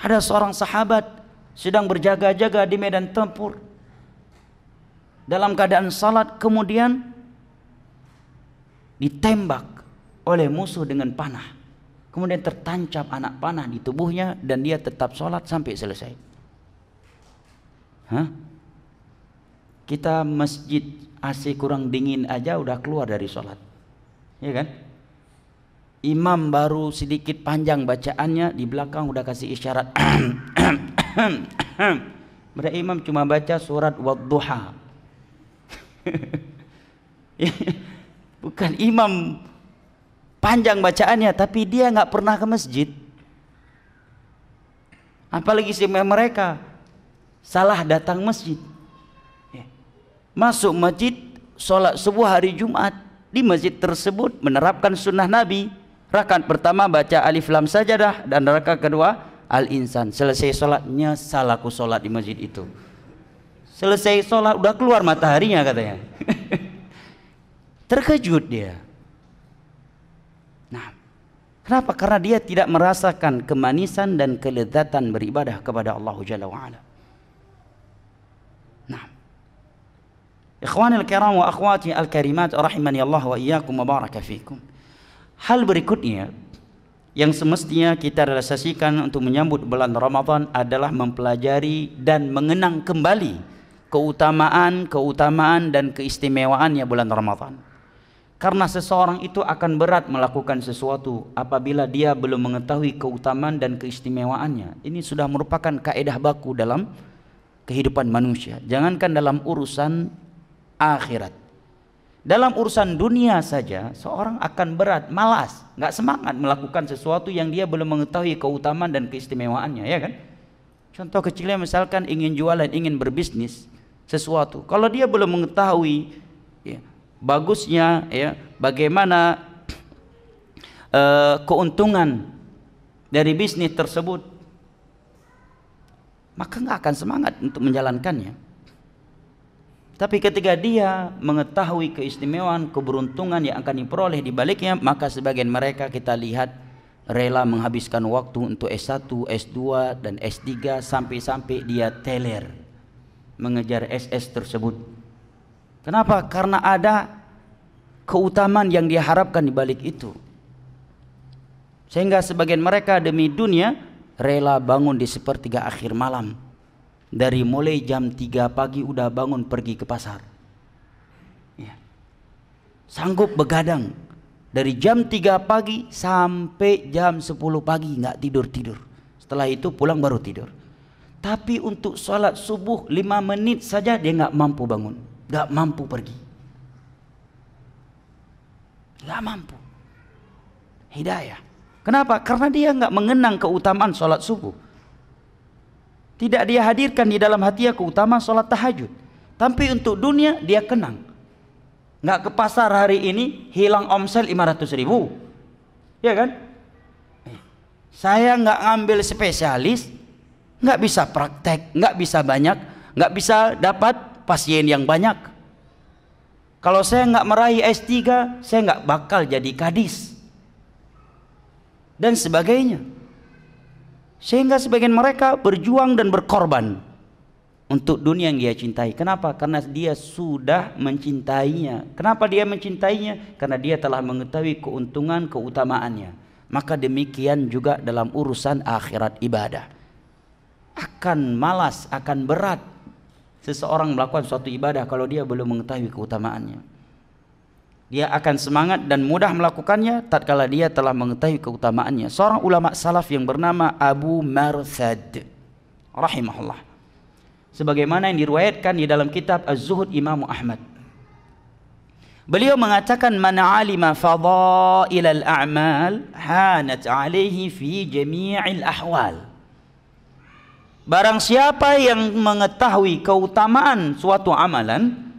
ada seorang sahabat sedang berjaga-jaga di medan tempur dalam keadaan salat, kemudian ditembak oleh musuh dengan panah, kemudian tertancap anak panah di tubuhnya, dan dia tetap salat sampai selesai. Kita masjid AC kurang dingin aja udah keluar dari sholat, ya kan? Imam baru sedikit panjang bacaannya, di belakang udah kasih isyarat. Mereka imam cuma baca surat Wadduha. Bukan imam panjang bacaannya, tapi dia nggak pernah ke masjid. Apalagi si mereka salah datang masjid. Masuk masjid, sholat subuh hari Jumat di masjid tersebut, menerapkan sunnah Nabi. Rakaat pertama baca Alif Lam Sajadah, dan rakaat kedua Al-Insan. Selesai sholatnya, salahku sholat di masjid itu. Selesai sholat udah keluar mataharinya katanya. Terkejut dia. Nah, kenapa? Karena dia tidak merasakan kemanisan dan kelezatan beribadah kepada Allah Jalla wa'ala. Nah, Ikhwanil kiram wa akhwati al-karimat rahimani Allah wa iyyakum wa baraka fikum. Hal berikutnya yang semestinya kita realisasikan untuk menyambut bulan Ramadan adalah mempelajari dan mengenang kembali keutamaan dan keistimewaannya bulan Ramadan. Karena seseorang itu akan berat melakukan sesuatu apabila dia belum mengetahui keutamaan dan keistimewaannya. Ini sudah merupakan kaidah baku dalam kehidupan manusia. Jangankan dalam urusan akhirat, dalam urusan dunia saja seorang akan berat, malas, nggak semangat melakukan sesuatu yang dia belum mengetahui keutamaan dan keistimewaannya, ya kan? Contoh kecilnya misalkan ingin jualan, ingin berbisnis sesuatu, kalau dia belum mengetahui ya, bagusnya ya, bagaimana keuntungan dari bisnis tersebut, maka nggak akan semangat untuk menjalankannya. Tapi ketika dia mengetahui keistimewaan, keberuntungan yang akan diperoleh di baliknya, maka sebagian mereka kita lihat rela menghabiskan waktu untuk S1, S2 dan S3 sampai-sampai dia teler mengejar SS tersebut. Kenapa? Karena ada keutamaan yang dia harapkan di balik itu. Sehingga sebagian mereka demi dunia rela bangun di sepertiga akhir malam. Dari mulai jam 3 pagi udah bangun pergi ke pasar ya. Sanggup begadang dari jam 3 pagi sampai jam 10 pagi nggak tidur. Setelah itu pulang baru tidur. Tapi untuk sholat subuh 5 menit saja dia nggak mampu bangun, nggak mampu pergi, nggak mampu. Hidayah. Kenapa? Karena dia nggak mengenang keutamaan sholat subuh. Tidak dia hadirkan di dalam hatinya keutamaan sholat tahajud. Tapi untuk dunia dia kenang. Nggak ke pasar hari ini hilang omset 500.000, ya kan? Saya nggak ngambil spesialis, nggak bisa praktek, nggak bisa banyak, nggak bisa dapat pasien yang banyak. Kalau saya nggak meraih S3, saya nggak bakal jadi kadis dan sebagainya. Sehingga sebagian mereka berjuang dan berkorban untuk dunia yang dia cintai. Kenapa? Karena dia sudah mencintainya. Kenapa dia mencintainya? Karena dia telah mengetahui keuntungan, keutamaannya. Maka demikian juga dalam urusan akhirat ibadah. Akan malas, akan berat seseorang melakukan suatu ibadah kalau dia belum mengetahui keutamaannya. Dia akan semangat dan mudah melakukannya tatkala dia telah mengetahui keutamaannya. Seorang ulama salaf yang bernama Abu Marthad rahimahullah, sebagaimana yang diriwayatkan di dalam kitab Az-Zuhud Imam Ahmad, beliau mengatakan, man alima fadailal a'mal hanat alaihi fi jami'il ahwal. Barang siapa yang mengetahui keutamaan suatu amalan,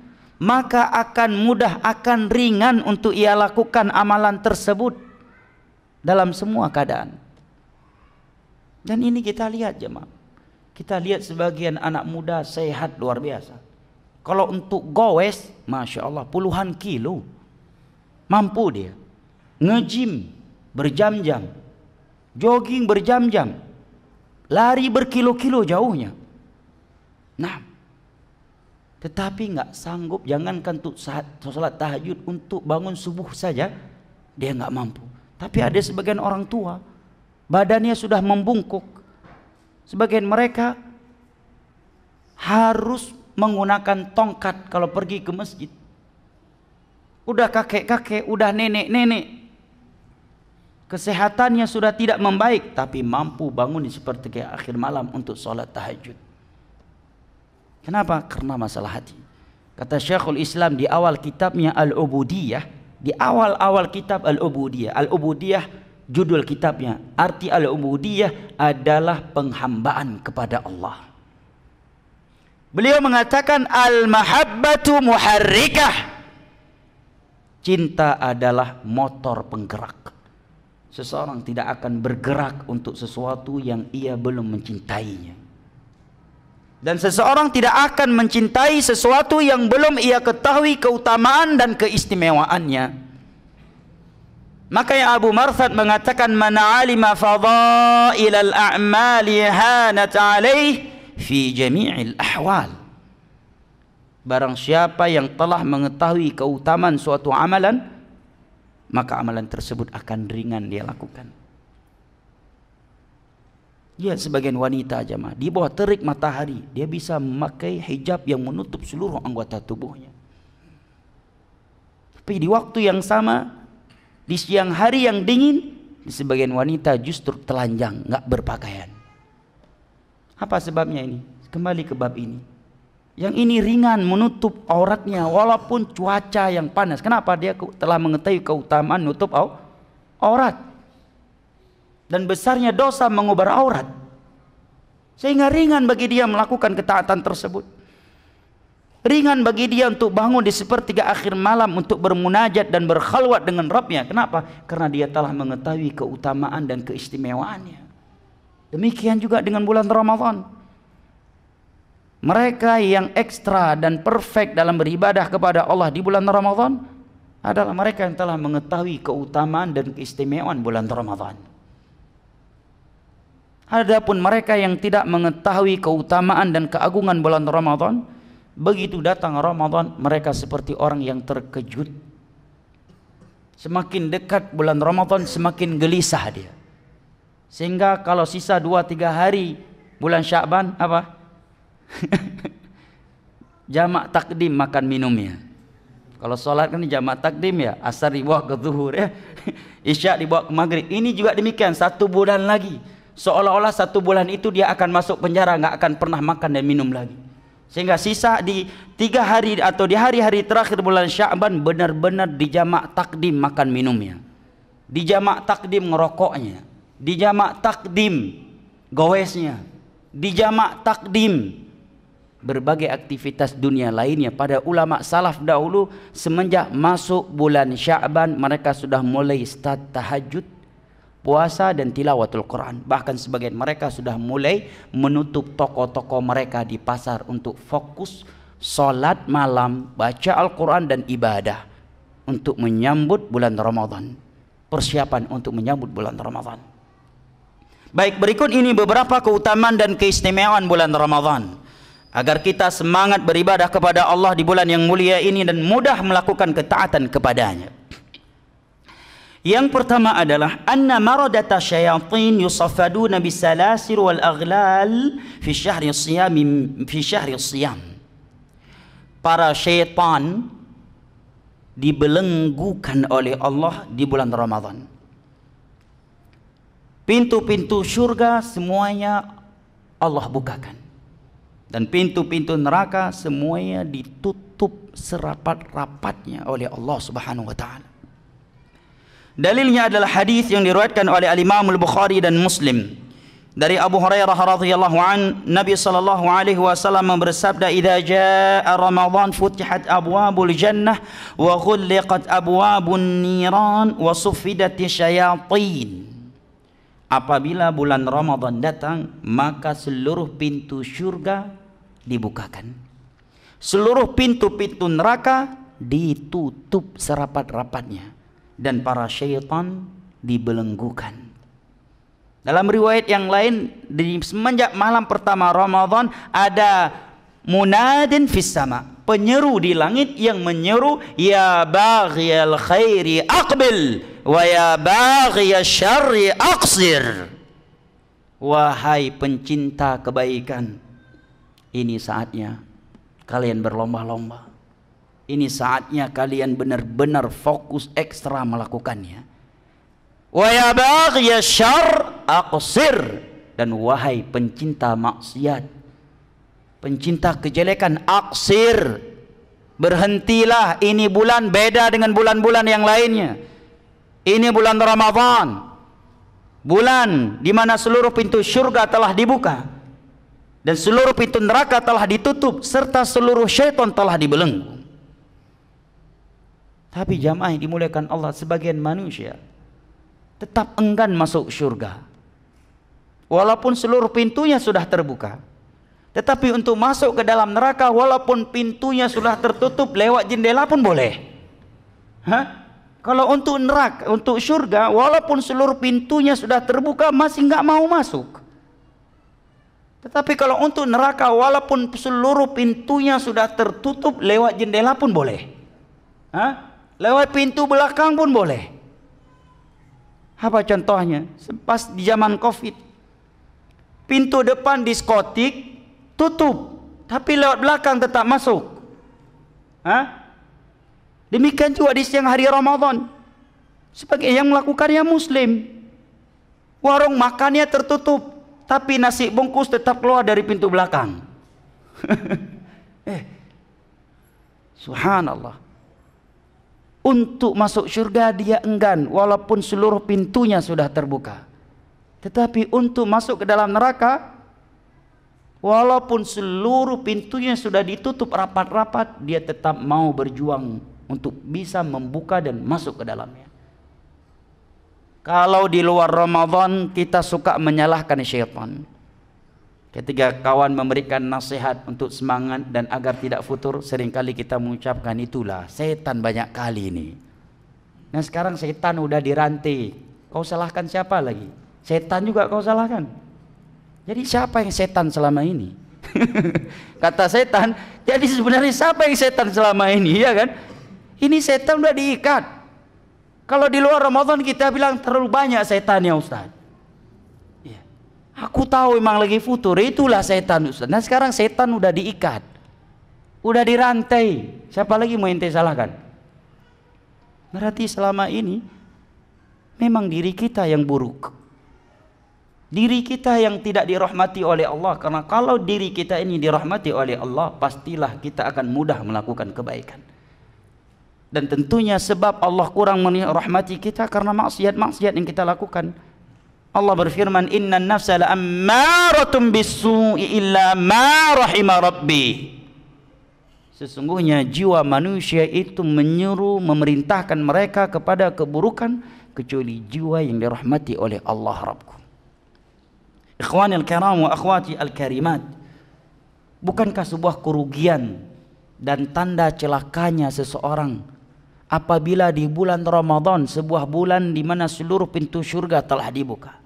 maka akan mudah, akan ringan untuk ia lakukan amalan tersebut dalam semua keadaan. Dan ini kita lihat jemaah, kita lihat sebagian anak muda sehat luar biasa. Kalau untuk goes, masya Allah, puluhan kilo mampu dia. Nge-gym berjam-jam, jogging berjam-jam, lari berkilo-kilo jauhnya. Nah, tetapi nggak sanggup, jangankan untuk sholat tahajud, untuk bangun subuh saja dia nggak mampu. Tapi ada sebagian orang tua badannya sudah membungkuk, sebagian mereka harus menggunakan tongkat kalau pergi ke masjid. Udah kakek-kakek, udah nenek-nenek, kesehatannya sudah tidak membaik, tapi mampu bangun di sepertiga akhir malam untuk sholat tahajud. Kenapa? Karena masalah hati. Kata Syekhul Islam di awal kitabnya Al-Ubudiyah, di awal-awal kitab Al-Ubudiyah, Al-Ubudiyah judul kitabnya, arti Al-Ubudiyah adalah penghambaan kepada Allah. Beliau mengatakan al-mahabbatu muharrikah, cinta adalah motor penggerak. Seseorang tidak akan bergerak untuk sesuatu yang ia belum mencintainya. Dan seseorang tidak akan mencintai sesuatu yang belum ia ketahui keutamaan dan keistimewaannya. Maka yang Abu Marthad mengatakan, man alima fadailal a'mali hanat alaih fi jami'il ahwal. Barang siapa yang telah mengetahui keutamaan suatu amalan, maka amalan tersebut akan ringan dia lakukan. Ya, sebagian wanita jemaah di bawah terik matahari dia bisa memakai hijab yang menutup seluruh anggota tubuhnya. Tapi di waktu yang sama, di siang hari yang dingin, di sebagian wanita justru telanjang, nggak berpakaian. Apa sebabnya ini? Kembali ke bab ini. Yang ini ringan menutup auratnya walaupun cuaca yang panas. Kenapa? Dia telah mengetahui keutamaan nutup aurat. Dan besarnya dosa mengubur aurat. Sehingga ringan bagi dia melakukan ketaatan tersebut. Ringan bagi dia untuk bangun di sepertiga akhir malam untuk bermunajat dan berkhalwat dengan Rabbnya. Kenapa? Karena dia telah mengetahui keutamaan dan keistimewaannya. Demikian juga dengan bulan Ramadan. Mereka yang ekstra dan perfect dalam beribadah kepada Allah di bulan Ramadan adalah mereka yang telah mengetahui keutamaan dan keistimewaan bulan Ramadan. Adapun mereka yang tidak mengetahui keutamaan dan keagungan bulan Ramadan, begitu datang Ramadan mereka seperti orang yang terkejut. Semakin dekat bulan Ramadan semakin gelisah dia. Sehingga kalau sisa 2-3 hari bulan Sya'ban apa? Jamak takdim makan minumnya. Kalau sholat kan jamak takdim ya, asar dibawa ke zuhur ya, isya dibawa ke maghrib. Ini juga demikian, 1 bulan lagi. Seolah-olah 1 bulan itu dia akan masuk penjara, nggak akan pernah makan dan minum lagi. Sehingga sisa di 3 hari atau di hari-hari terakhir bulan Sya'ban benar-benar dijamak takdim makan minumnya, dijamak takdim ngerokoknya, dijamak takdim gowesnya, dijamak takdim berbagai aktivitas dunia lainnya. Pada ulama salaf dahulu semenjak masuk bulan Sya'ban mereka sudah mulai start tahajud, puasa dan tilawatul Quran. Bahkan sebagian mereka sudah mulai menutup toko-toko mereka di pasar untuk fokus salat malam, baca Al-Quran dan ibadah untuk menyambut bulan Ramadan. Persiapan untuk menyambut bulan Ramadan. Baik, berikut ini beberapa keutamaan dan keistimewaan bulan Ramadan agar kita semangat beribadah kepada Allah di bulan yang mulia ini dan mudah melakukan ketaatan kepadanya. Yang pertama adalah anna maradata syayatin yusaffaduna bisalasir wal aghlal fi syahri siyam. Para syaitan dibelenggukan oleh Allah di bulan Ramadan. Pintu-pintu surga semuanya Allah bukakan. Dan pintu-pintu neraka semuanya ditutup serapat-rapatnya oleh Allah Subhanahu wa taala. Dalilnya adalah hadis yang diriwayatkan oleh Al-Imam Al-Bukhari dan Muslim dari Abu Hurairah radhiyallahu an, Nabi sallallahu alaihi wasallam bersabda, "Idza jaa Ramadan futihat abwabul jannah wa ghulliqat abwabun niran wa suffidatis syayatin." Apabila bulan Ramadan datang, maka seluruh pintu surga dibukakan. Seluruh pintu-pintu neraka ditutup serapat-rapatnya. Dan para syaitan dibelenggukan. Dalam riwayat yang lain, di semenjak malam pertama Ramadan ada munadin fis sama, penyeru di langit yang menyeru, ya baghiyal khairi aqbil wa ya baghiyal syarri aqsir. Wahai pencinta kebaikan, ini saatnya kalian berlomba-lomba. Ini saatnya kalian benar-benar fokus ekstra melakukannya. Wa ya baghiya syarr aqsir, dan wahai pencinta maksiat, pencinta kejelekan, aqsir, berhentilah. Ini bulan beda dengan bulan-bulan yang lainnya. Ini bulan Ramadan, bulan di mana seluruh pintu surga telah dibuka dan seluruh pintu neraka telah ditutup serta seluruh syaitan telah dibelenggu. Tapi jamaah yang dimuliakan Allah, sebagian manusia tetap enggan masuk surga walaupun seluruh pintunya sudah terbuka. Tetapi untuk masuk ke dalam neraka walaupun pintunya sudah tertutup, lewat jendela pun boleh. Kalau untuk neraka, untuk surga, walaupun seluruh pintunya sudah terbuka masih nggak mau masuk. Tetapi kalau untuk neraka, walaupun seluruh pintunya sudah tertutup, lewat jendela pun boleh. Lewat pintu belakang pun boleh. Apa contohnya? Pas di zaman Covid, pintu depan diskotik tutup, tapi lewat belakang tetap masuk. Demikian juga di siang hari Ramadan, sebagai yang melakukannya Muslim, warung makannya tertutup, tapi nasi bungkus tetap keluar dari pintu belakang. Subhanallah. Untuk masuk syurga dia enggan walaupun seluruh pintunya sudah terbuka. Tetapi untuk masuk ke dalam neraka, walaupun seluruh pintunya sudah ditutup rapat-rapat, dia tetap mau berjuang untuk bisa membuka dan masuk ke dalamnya. Kalau di luar Ramadan kita suka menyalahkan syaitan. Ketika kawan memberikan nasihat untuk semangat dan agar tidak futur, seringkali kita mengucapkan, itulah setan banyak kali ini. Nah sekarang setan udah dirantai, kau salahkan siapa lagi? Setan juga kau salahkan. Jadi siapa yang setan selama ini? Kata setan, jadi sebenarnya siapa yang setan selama ini, ya kan? Ini setan udah diikat. Kalau di luar Ramadan kita bilang terlalu banyak setannya Ustaz. Aku tahu memang lagi futur, itulah setan Ustaz. Nah sekarang setan udah diikat, udah dirantai, siapa lagi mau ente salahkan? Berarti selama ini memang diri kita yang buruk, diri kita yang tidak dirahmati oleh Allah. Karena kalau diri kita ini dirahmati oleh Allah, pastilah kita akan mudah melakukan kebaikan. Dan tentunya sebab Allah kurang merahmati kita karena maksiat-maksiat yang kita lakukan. Allah berfirman, innan nafsa la'ammaratun bis-su'i illa ma rahima rabbi. Sesungguhnya jiwa manusia itu menyuruh, memerintahkan mereka kepada keburukan, kecuali jiwa yang dirahmati oleh Allah Rabbku. Ikhwani al-kiram wa akhwati al-karimat, bukankah sebuah kerugian dan tanda celakanya seseorang apabila di bulan Ramadan, sebuah bulan di mana seluruh pintu surga telah dibuka,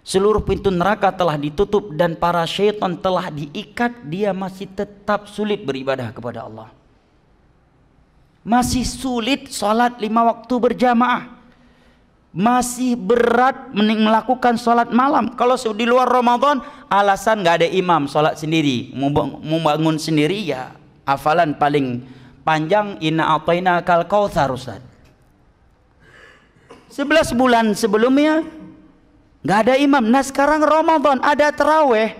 seluruh pintu neraka telah ditutup, dan para syaitan telah diikat, dia masih tetap sulit beribadah kepada Allah. Masih sulit salat 5 waktu berjamaah. Masih berat melakukan salat malam. Kalau di luar Ramadan, alasan nggak ada imam, salat sendiri, membangun sendiri, ya hafalan paling panjang inna a'tainakal kautsar Ustaz. 11 bulan sebelumnya nggak ada imam. Nah sekarang Ramadan ada taraweh,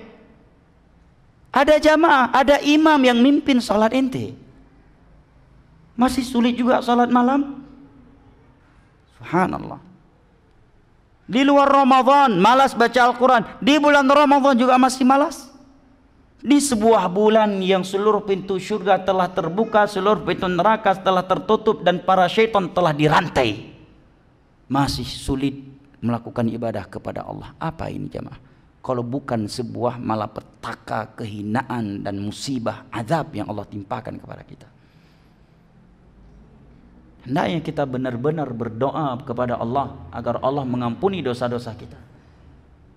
ada jamaah, ada imam yang mimpin salat ente, masih sulit juga salat malam. Subhanallah. Di luar Ramadan malas baca Al-Quran, di bulan Ramadan juga masih malas. Di sebuah bulan yang seluruh pintu surga telah terbuka, seluruh pintu neraka telah tertutup, dan para syaitan telah dirantai, masih sulit melakukan ibadah kepada Allah. Apa ini jemaah? Kalau bukan sebuah malapetaka, kehinaan dan musibah, azab yang Allah timpakan kepada kita. Hendaknya kita benar-benar berdoa kepada Allah agar Allah mengampuni dosa-dosa kita.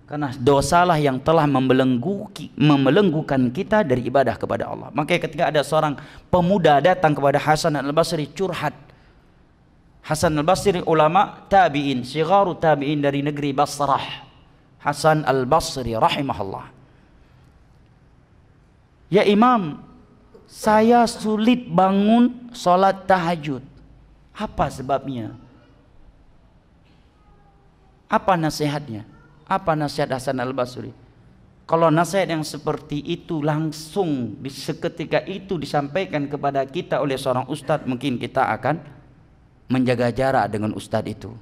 Karena dosalah yang telah membelenggukan kita dari ibadah kepada Allah. Makanya ketika ada seorang pemuda datang kepada Hasan al-Basri curhat. Hasan al-Basri ulama tabi'in, sigharu tabi'in dari negeri Basrah. Hasan al-Basri rahimahullah. Ya Imam, saya sulit bangun salat tahajud. Apa sebabnya? Apa nasihatnya? Apa nasihat Hasan al-Basri? Kalau nasihat yang seperti itu langsung seketika itu disampaikan kepada kita oleh seorang ustadz, mungkin kita akan menjaga jarak dengan ustadz itu.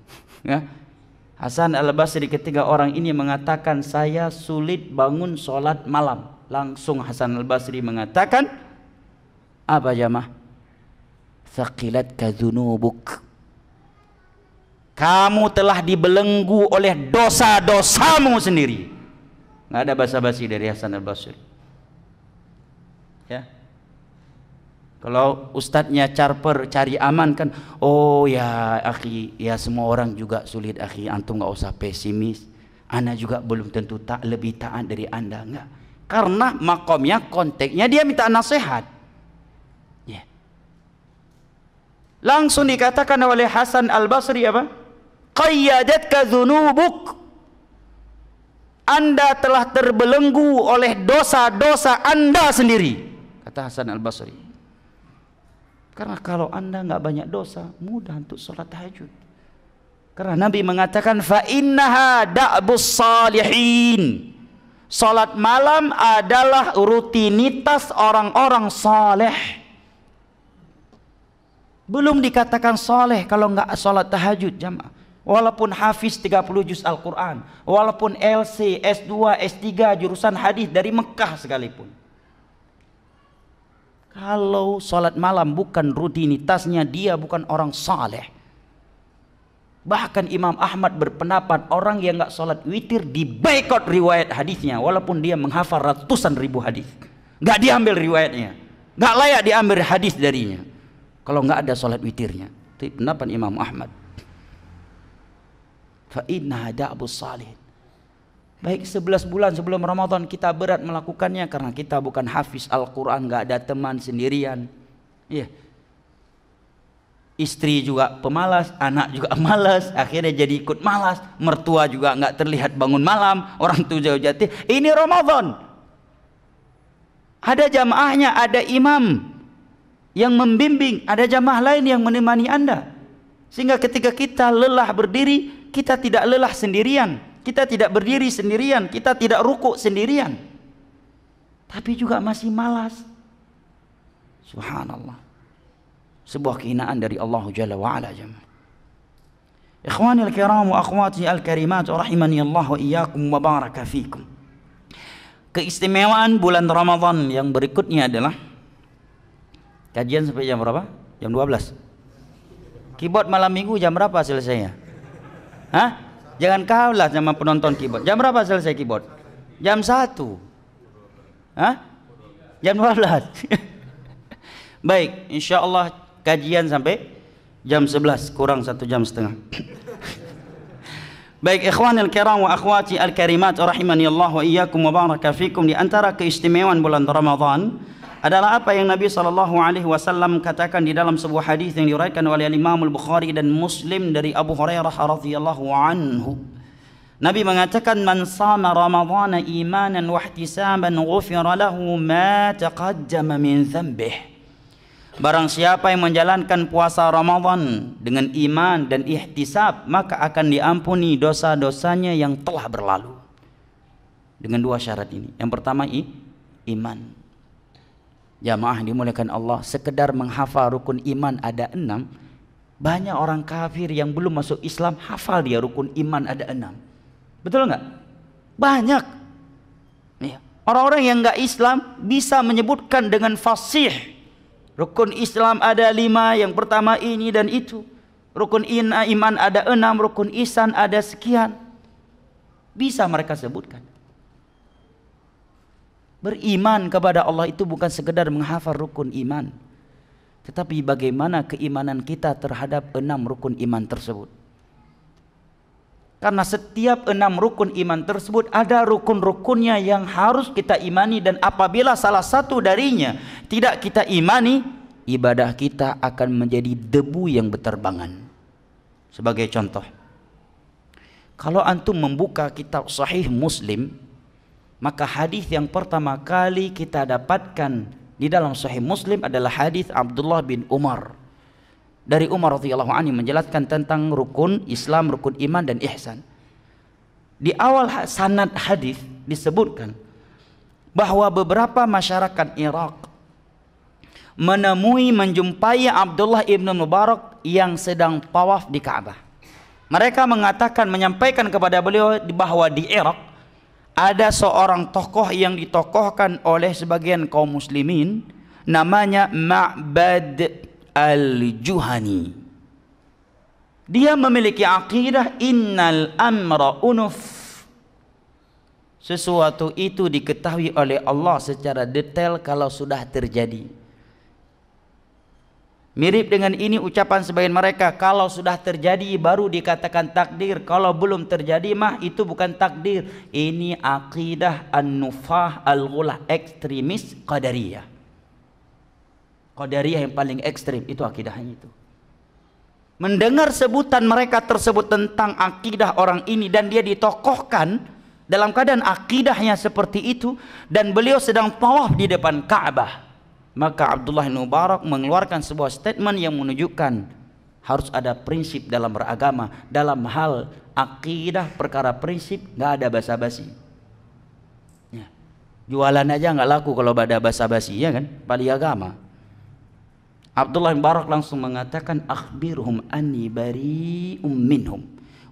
Ya. Hasan al-Basri ketika orang ini mengatakan saya sulit bangun sholat malam, langsung Hasan al-Basri mengatakan apa jamaah? Thaqilatka dzunubuk. Kamu telah dibelenggu oleh dosa-dosamu sendiri. Nggak ada basa-basi dari Hasan al-Basri. Ya. Kalau ustadznya carper cari aman kan, oh ya akhi, ya semua orang juga sulit akhi, antum nggak usah pesimis. Ana juga belum tentu lebih taat dari anda, enggak. Karena makomnya, konteksnya dia minta nasihat. Ya. Langsung dikatakan oleh Hasan Al-Basri apa? Qayyadatka dzunubuk. Anda telah terbelenggu oleh dosa-dosa Anda sendiri, kata Hasan Al-Basri. Karena kalau Anda nggak banyak dosa, mudah untuk sholat tahajud. Karena Nabi mengatakan fa innaha da'bus salihin. Sholat malam adalah rutinitas orang-orang saleh. Belum dikatakan saleh kalau nggak sholat tahajud jamaah. Walaupun hafiz 30 juz Al-Quran, walaupun LC, S2, S3 jurusan hadis dari Mekah sekalipun, kalau sholat malam bukan rutinitasnya, dia bukan orang saleh. Bahkan Imam Ahmad berpendapat orang yang nggak sholat witir diboikot riwayat hadisnya, walaupun dia menghafal ratusan ribu hadis, nggak diambil riwayatnya, nggak layak diambil hadis darinya kalau nggak ada sholat witirnya. Itu pendapat Imam Ahmad. Fa inna da'bus salihin. Baik 11 bulan sebelum Ramadan kita berat melakukannya karena kita bukan hafiz Al-Quran, nggak ada teman, sendirian. Iya. Istri juga pemalas, anak juga malas, akhirnya jadi ikut malas. Mertua juga nggak terlihat bangun malam, orang tua jauh jati. Ini Ramadan. Ada jamaahnya, ada imam yang membimbing, ada jamaah lain yang menemani Anda. Sehingga ketika kita lelah berdiri, kita tidak lelah sendirian, kita tidak berdiri sendirian, kita tidak rukuk sendirian, tapi juga masih malas. Subhanallah, sebuah kehinaan dari Allah Jalla wa'ala. Ikhwanil kiram wa akhwati al-karimat rahimani Allah wa iyyakum wa baraka fikum. Keistimewaan bulan Ramadan yang berikutnya adalah kajian sampai jam berapa? Jam 12. Keyboard malam minggu jam berapa selesainya? Hah? Jangan kalah sama penonton keyboard. Jam berapa selesai keyboard? Jam 1. Hah? Jam 12. Baik, insya Allah kajian sampai jam 11 kurang 1 jam setengah. Baik, ikhwanil kiram wa akhwati al-karimat rahimani Allah wa iyyakum wa baraka fikum. Di antara keistimewaan bulan Ramadan adalah apa yang Nabi SAW katakan di dalam sebuah hadis yang diriwayatkan oleh Imam Al-Bukhari dan Muslim dari Abu Hurairah radhiyallahu anhu. Nabi mengatakan, man sama Ramadhana imanan wa ihtisaban ghufira lahu ma taqaddama min dhanbih. Barang siapa yang menjalankan puasa Ramadan dengan iman dan ihtisab, maka akan diampuni dosa-dosanya yang telah berlalu. Dengan 2 syarat ini. Yang pertama iman. Jamaah dimuliakan Allah, sekedar menghafal rukun iman ada 6. Banyak orang kafir yang belum masuk Islam hafal dia rukun iman ada 6. Betul nggak? Banyak. Orang-orang yang nggak Islam bisa menyebutkan dengan fasih rukun Islam ada 5, yang pertama ini dan itu. Rukun iman ada 6, rukun ihsan ada sekian. Bisa mereka sebutkan. Beriman kepada Allah itu bukan sekedar menghafal rukun iman, tetapi bagaimana keimanan kita terhadap 6 rukun iman tersebut. Karena setiap 6 rukun iman tersebut ada rukun-rukunnya yang harus kita imani, dan apabila salah satu darinya tidak kita imani, ibadah kita akan menjadi debu yang berterbangan. Sebagai contoh, kalau antum membuka kitab Sahih Muslim, maka hadis yang pertama kali kita dapatkan di dalam Sahih Muslim adalah hadis Abdullah bin Umar. Dari Umar radhiyallahu anhu menjelaskan tentang rukun Islam, rukun iman dan ihsan. Di awal sanad hadis disebutkan bahwa beberapa masyarakat Irak menjumpai Abdullah ibn Mubarak yang sedang tawaf di Ka'bah. Mereka menyampaikan kepada beliau bahwa di Irak ada seorang tokoh yang ditokohkan oleh sebagian kaum muslimin, namanya Ma'bad al-Juhani. Dia memiliki akidah innal amra unuf. Sesuatu itu diketahui oleh Allah secara detail kalau sudah terjadi. Mirip dengan ini ucapan sebagian mereka, kalau sudah terjadi baru dikatakan takdir, kalau belum terjadi mah itu bukan takdir. Ini akidah an-nufah al-ghulah, ekstremis qadariyah. Qadariyah yang paling ekstrim itu akidahnya itu. Mendengar sebutan mereka tersebut tentang akidah orang ini dan dia ditokohkan dalam keadaan akidahnya seperti itu dan beliau sedang tawaf di depan Ka'bah, maka Abdullah bin Mubarak mengeluarkan sebuah statement yang menunjukkan harus ada prinsip dalam beragama. Dalam hal akidah, perkara prinsip, nggak ada basa-basi. Ya. Jualan aja nggak laku kalau ada basa-basi, ya kan? Pada agama. Abdullah bin Mubarak langsung mengatakan, akhbirhum anni bari'um minhum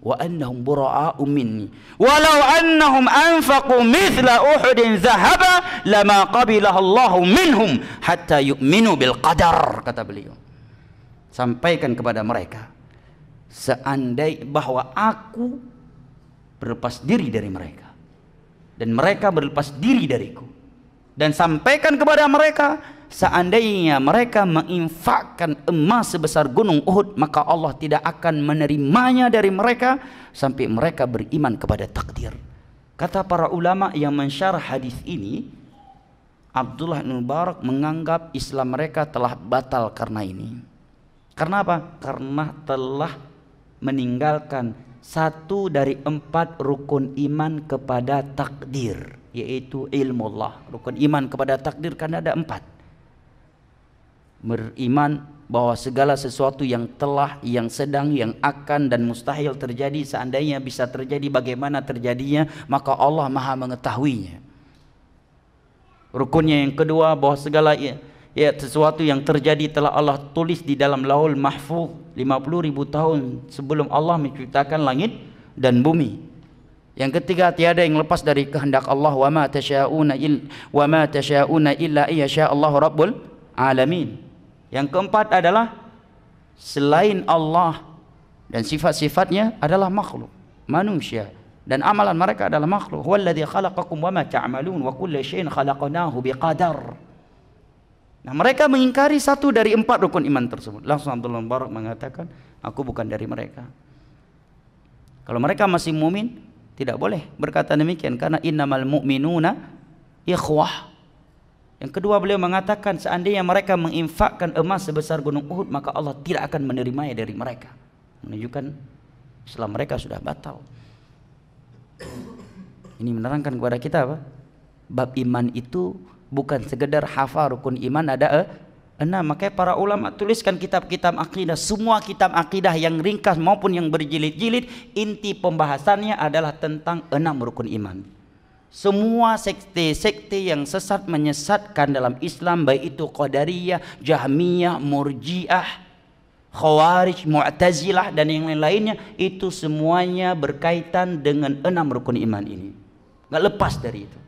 wa annahum bura'a'u minni walau annahum anfaqu mithla Uhudin zahaba lama qabilahu Allahu minhum hatta yu'minu bil qadar, kata beliau. Sampaikan kepada mereka seandainya bahwa aku berlepas diri dari mereka dan mereka berlepas diri dariku, dan sampaikan kepada mereka seandainya mereka menginfakkan emas sebesar gunung Uhud, maka Allah tidak akan menerimanya dari mereka sampai mereka beriman kepada takdir. Kata para ulama yang mensyarah hadis ini, Abdullah bin Mubarak menganggap Islam mereka telah batal karena ini. Karena apa? Karena telah meninggalkan satu dari 4 rukun iman kepada takdir, yaitu ilmu Allah. Rukun iman kepada takdir kan ada 4. Beriman bahwa segala sesuatu yang telah, yang sedang, yang akan dan mustahil terjadi, seandainya bisa terjadi bagaimana terjadinya, maka Allah Maha mengetahuinya. Rukunnya yang kedua, bahwa segala sesuatu yang terjadi telah Allah tulis di dalam Lauhul Mahfuz 50.000 tahun sebelum Allah menciptakan langit dan bumi. Yang ketiga, tiada yang lepas dari kehendak Allah, wa ma tasyauna illa ayyasha Allah rabbul alamin. Yang keempat adalah selain Allah dan sifat-sifatnya adalah makhluk, manusia, dan amalan mereka adalah makhluk. Huwallazi khalaqakum wa ma ta'malun wa kulla syai'in khalaqnahu biqadar. Nah, mereka mengingkari satu dari 4 rukun iman tersebut. Langsung Abdullah bin Mubarak mengatakan, aku bukan dari mereka. Kalau mereka masih mumin, tidak boleh berkata demikian, karena innamal mu'minuna ikhwah. Yang kedua, beliau mengatakan seandainya mereka menginfakkan emas sebesar gunung Uhud, maka Allah tidak akan menerimanya dari mereka. Menunjukkan Islam mereka sudah batal. Ini menerangkan kepada kita apa? Bab iman itu bukan sekedar hafal rukun iman ada 6. Makanya para ulama tuliskan kitab-kitab akidah. Semua kitab akidah yang ringkas maupun yang berjilid-jilid, inti pembahasannya adalah tentang 6 rukun iman. Semua sekte-sekte yang sesat menyesatkan dalam Islam, baik itu Qadariyah, Jahmiyah, Murji'ah, Khawarij, Mu'tazilah dan yang lain-lainnya, itu semuanya berkaitan dengan 6 rukun iman ini. Nggak lepas dari itu.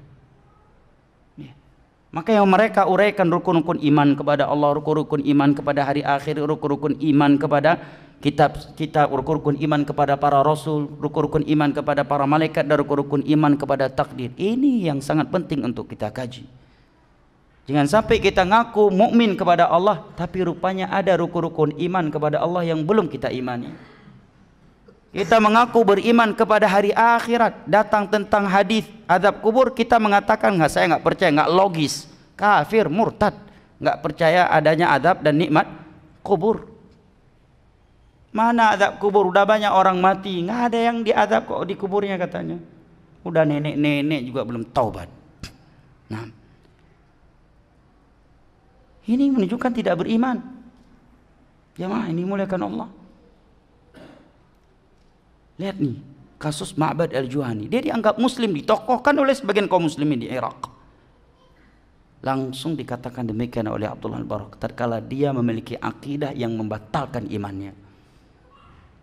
Maka yang mereka uraikan rukun-rukun iman kepada Allah, rukun-rukun iman kepada hari akhir, rukun-rukun iman kepada kitab-kitab, rukun-rukun iman kepada para rasul, rukun-rukun iman kepada para malaikat, dan rukun-rukun iman kepada takdir. Ini yang sangat penting untuk kita kaji. Jangan sampai kita ngaku mukmin kepada Allah, tapi rupanya ada rukun-rukun iman kepada Allah yang belum kita imani. Kita mengaku beriman kepada hari akhirat, datang tentang hadis azab kubur, kita mengatakan saya nggak percaya, nggak logis, kafir, murtad, nggak percaya adanya azab dan nikmat kubur. Mana azab kubur? Udah banyak orang mati, nggak ada yang diazab kok di kuburnya katanya. Udah nenek-nenek juga belum taubat. Nah, ini menunjukkan tidak beriman. Jemaah ini muliakan Allah. Lihat nih kasus Ma'bad al-Juhani. Dia dianggap muslim, ditokohkan oleh sebagian kaum muslimin di Irak. Langsung dikatakan demikian oleh Abdullah bin Mubarak tatkala dia memiliki akidah yang membatalkan imannya,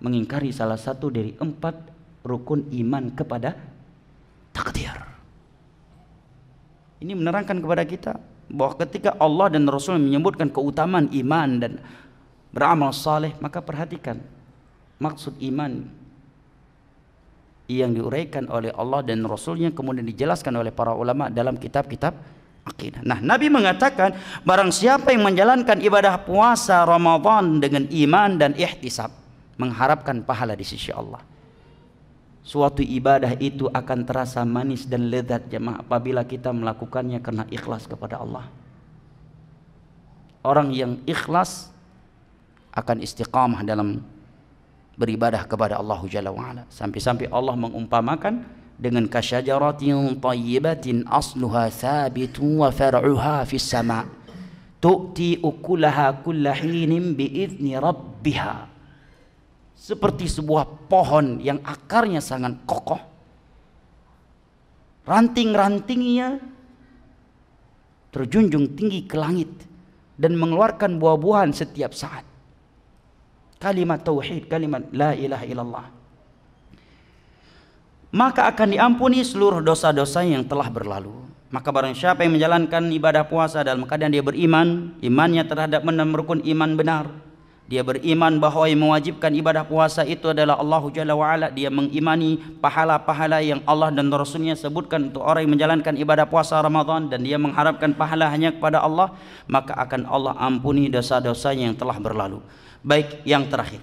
mengingkari salah satu dari 4 rukun iman kepada takdir. Ini menerangkan kepada kita bahwa ketika Allah dan Rasul menyebutkan keutamaan iman dan beramal saleh, maka perhatikan maksud iman yang diuraikan oleh Allah dan Rasulnya, kemudian dijelaskan oleh para ulama dalam kitab-kitab Akidah. Nah, Nabi mengatakan barang siapa yang menjalankan ibadah puasa Ramadan dengan iman dan ihtisab, mengharapkan pahala di sisi Allah, suatu ibadah itu akan terasa manis dan lezat jemaah apabila kita melakukannya karena ikhlas kepada Allah. Orang yang ikhlas akan istiqamah dalam beribadah kepada Allah Jalla wa'ala. Sampai-sampai Allah mengumpamakan dengan kasyajaratin tayyibatin asluha thabitun wa far'uha fis sama' tu'ti ukulaha kulla hinin bi'izni rabbiha. Seperti sebuah pohon yang akarnya sangat kokoh, ranting-rantingnya terjunjung tinggi ke langit dan mengeluarkan buah-buahan setiap saat. Kalimat tauhid, kalimat la ilaha illallah, maka akan diampuni seluruh dosa-dosa yang telah berlalu. Maka barang siapa yang menjalankan ibadah puasa dalam keadaan dia beriman, imannya terhadap 6 rukun iman benar, dia beriman bahwa yang mewajibkan ibadah puasa itu adalah Allah Jalla wa'ala, dia mengimani pahala-pahala yang Allah dan Rasulnya sebutkan untuk orang yang menjalankan ibadah puasa Ramadan, dan dia mengharapkan pahala hanya kepada Allah, maka akan Allah ampuni dosa-dosanya yang telah berlalu. Baik, yang terakhir,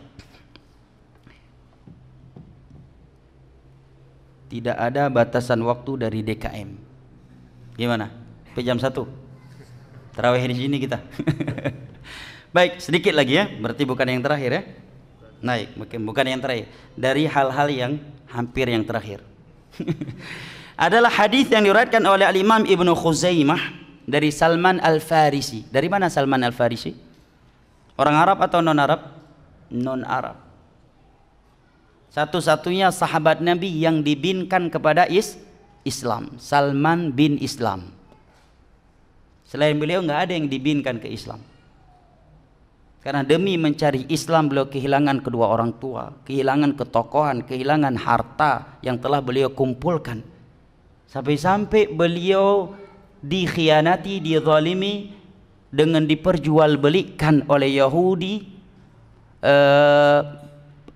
tidak ada batasan waktu dari DKM. Gimana? Sampai jam 1 tarawih di sini kita. Baik, sedikit lagi ya, berarti bukan yang terakhir ya. Naik, bukan yang terakhir. Dari hal-hal yang hampir yang terakhir. Adalah hadis yang diriwayatkan oleh Al-Imam Ibnu Khuzaimah dari Salman Al-Farisi. Dari mana Salman Al-Farisi? Orang Arab atau non-Arab? Non-Arab. Satu-satunya sahabat Nabi yang dibinkan kepada Islam, Salman bin Islam. Selain beliau nggak ada yang dibinkan ke Islam. Karena demi mencari Islam beliau kehilangan kedua orang tua, kehilangan ketokohan, kehilangan harta yang telah beliau kumpulkan. Sampai-sampai beliau dikhianati, dizalimi dengan diperjualbelikan oleh Yahudi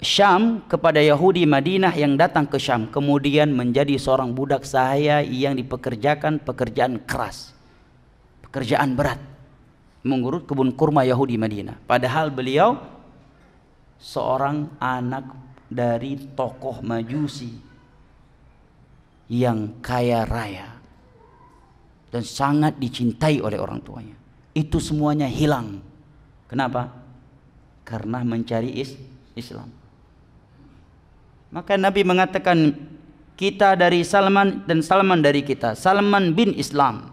Syam kepada Yahudi Madinah yang datang ke Syam, kemudian menjadi seorang budak sahaya yang dipekerjakan pekerjaan keras, pekerjaan berat, mengurut kebun kurma Yahudi Madinah. Padahal beliau seorang anak dari tokoh Majusi yang kaya raya dan sangat dicintai oleh orang tuanya. Itu semuanya hilang. Kenapa? Karena mencari Islam. Maka Nabi mengatakan, kita dari Salman dan Salman dari kita. Salman bin Islam.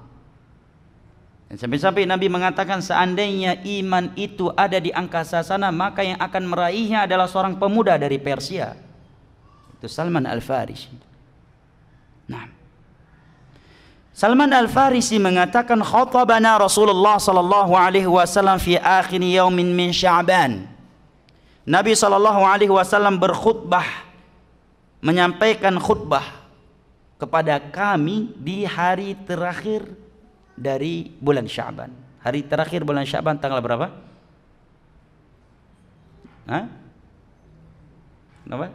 Dan sampai-sampai Nabi mengatakan, seandainya iman itu ada di angkasa sana, maka yang akan meraihnya adalah seorang pemuda dari Persia. Itu Salman Al-Farisi. Nah, Salman Al-Farisi mengatakan, khatabana Rasulullah sallallahu alaihi wasallam fi akhir yaumin min Sya'ban. Nabi sallallahu alaihi wasallam berkhutbah, menyampaikan khutbah kepada kami di hari terakhir dari bulan Sya'ban. Hari terakhir bulan Sya'ban tanggal berapa? Hah? Berapa?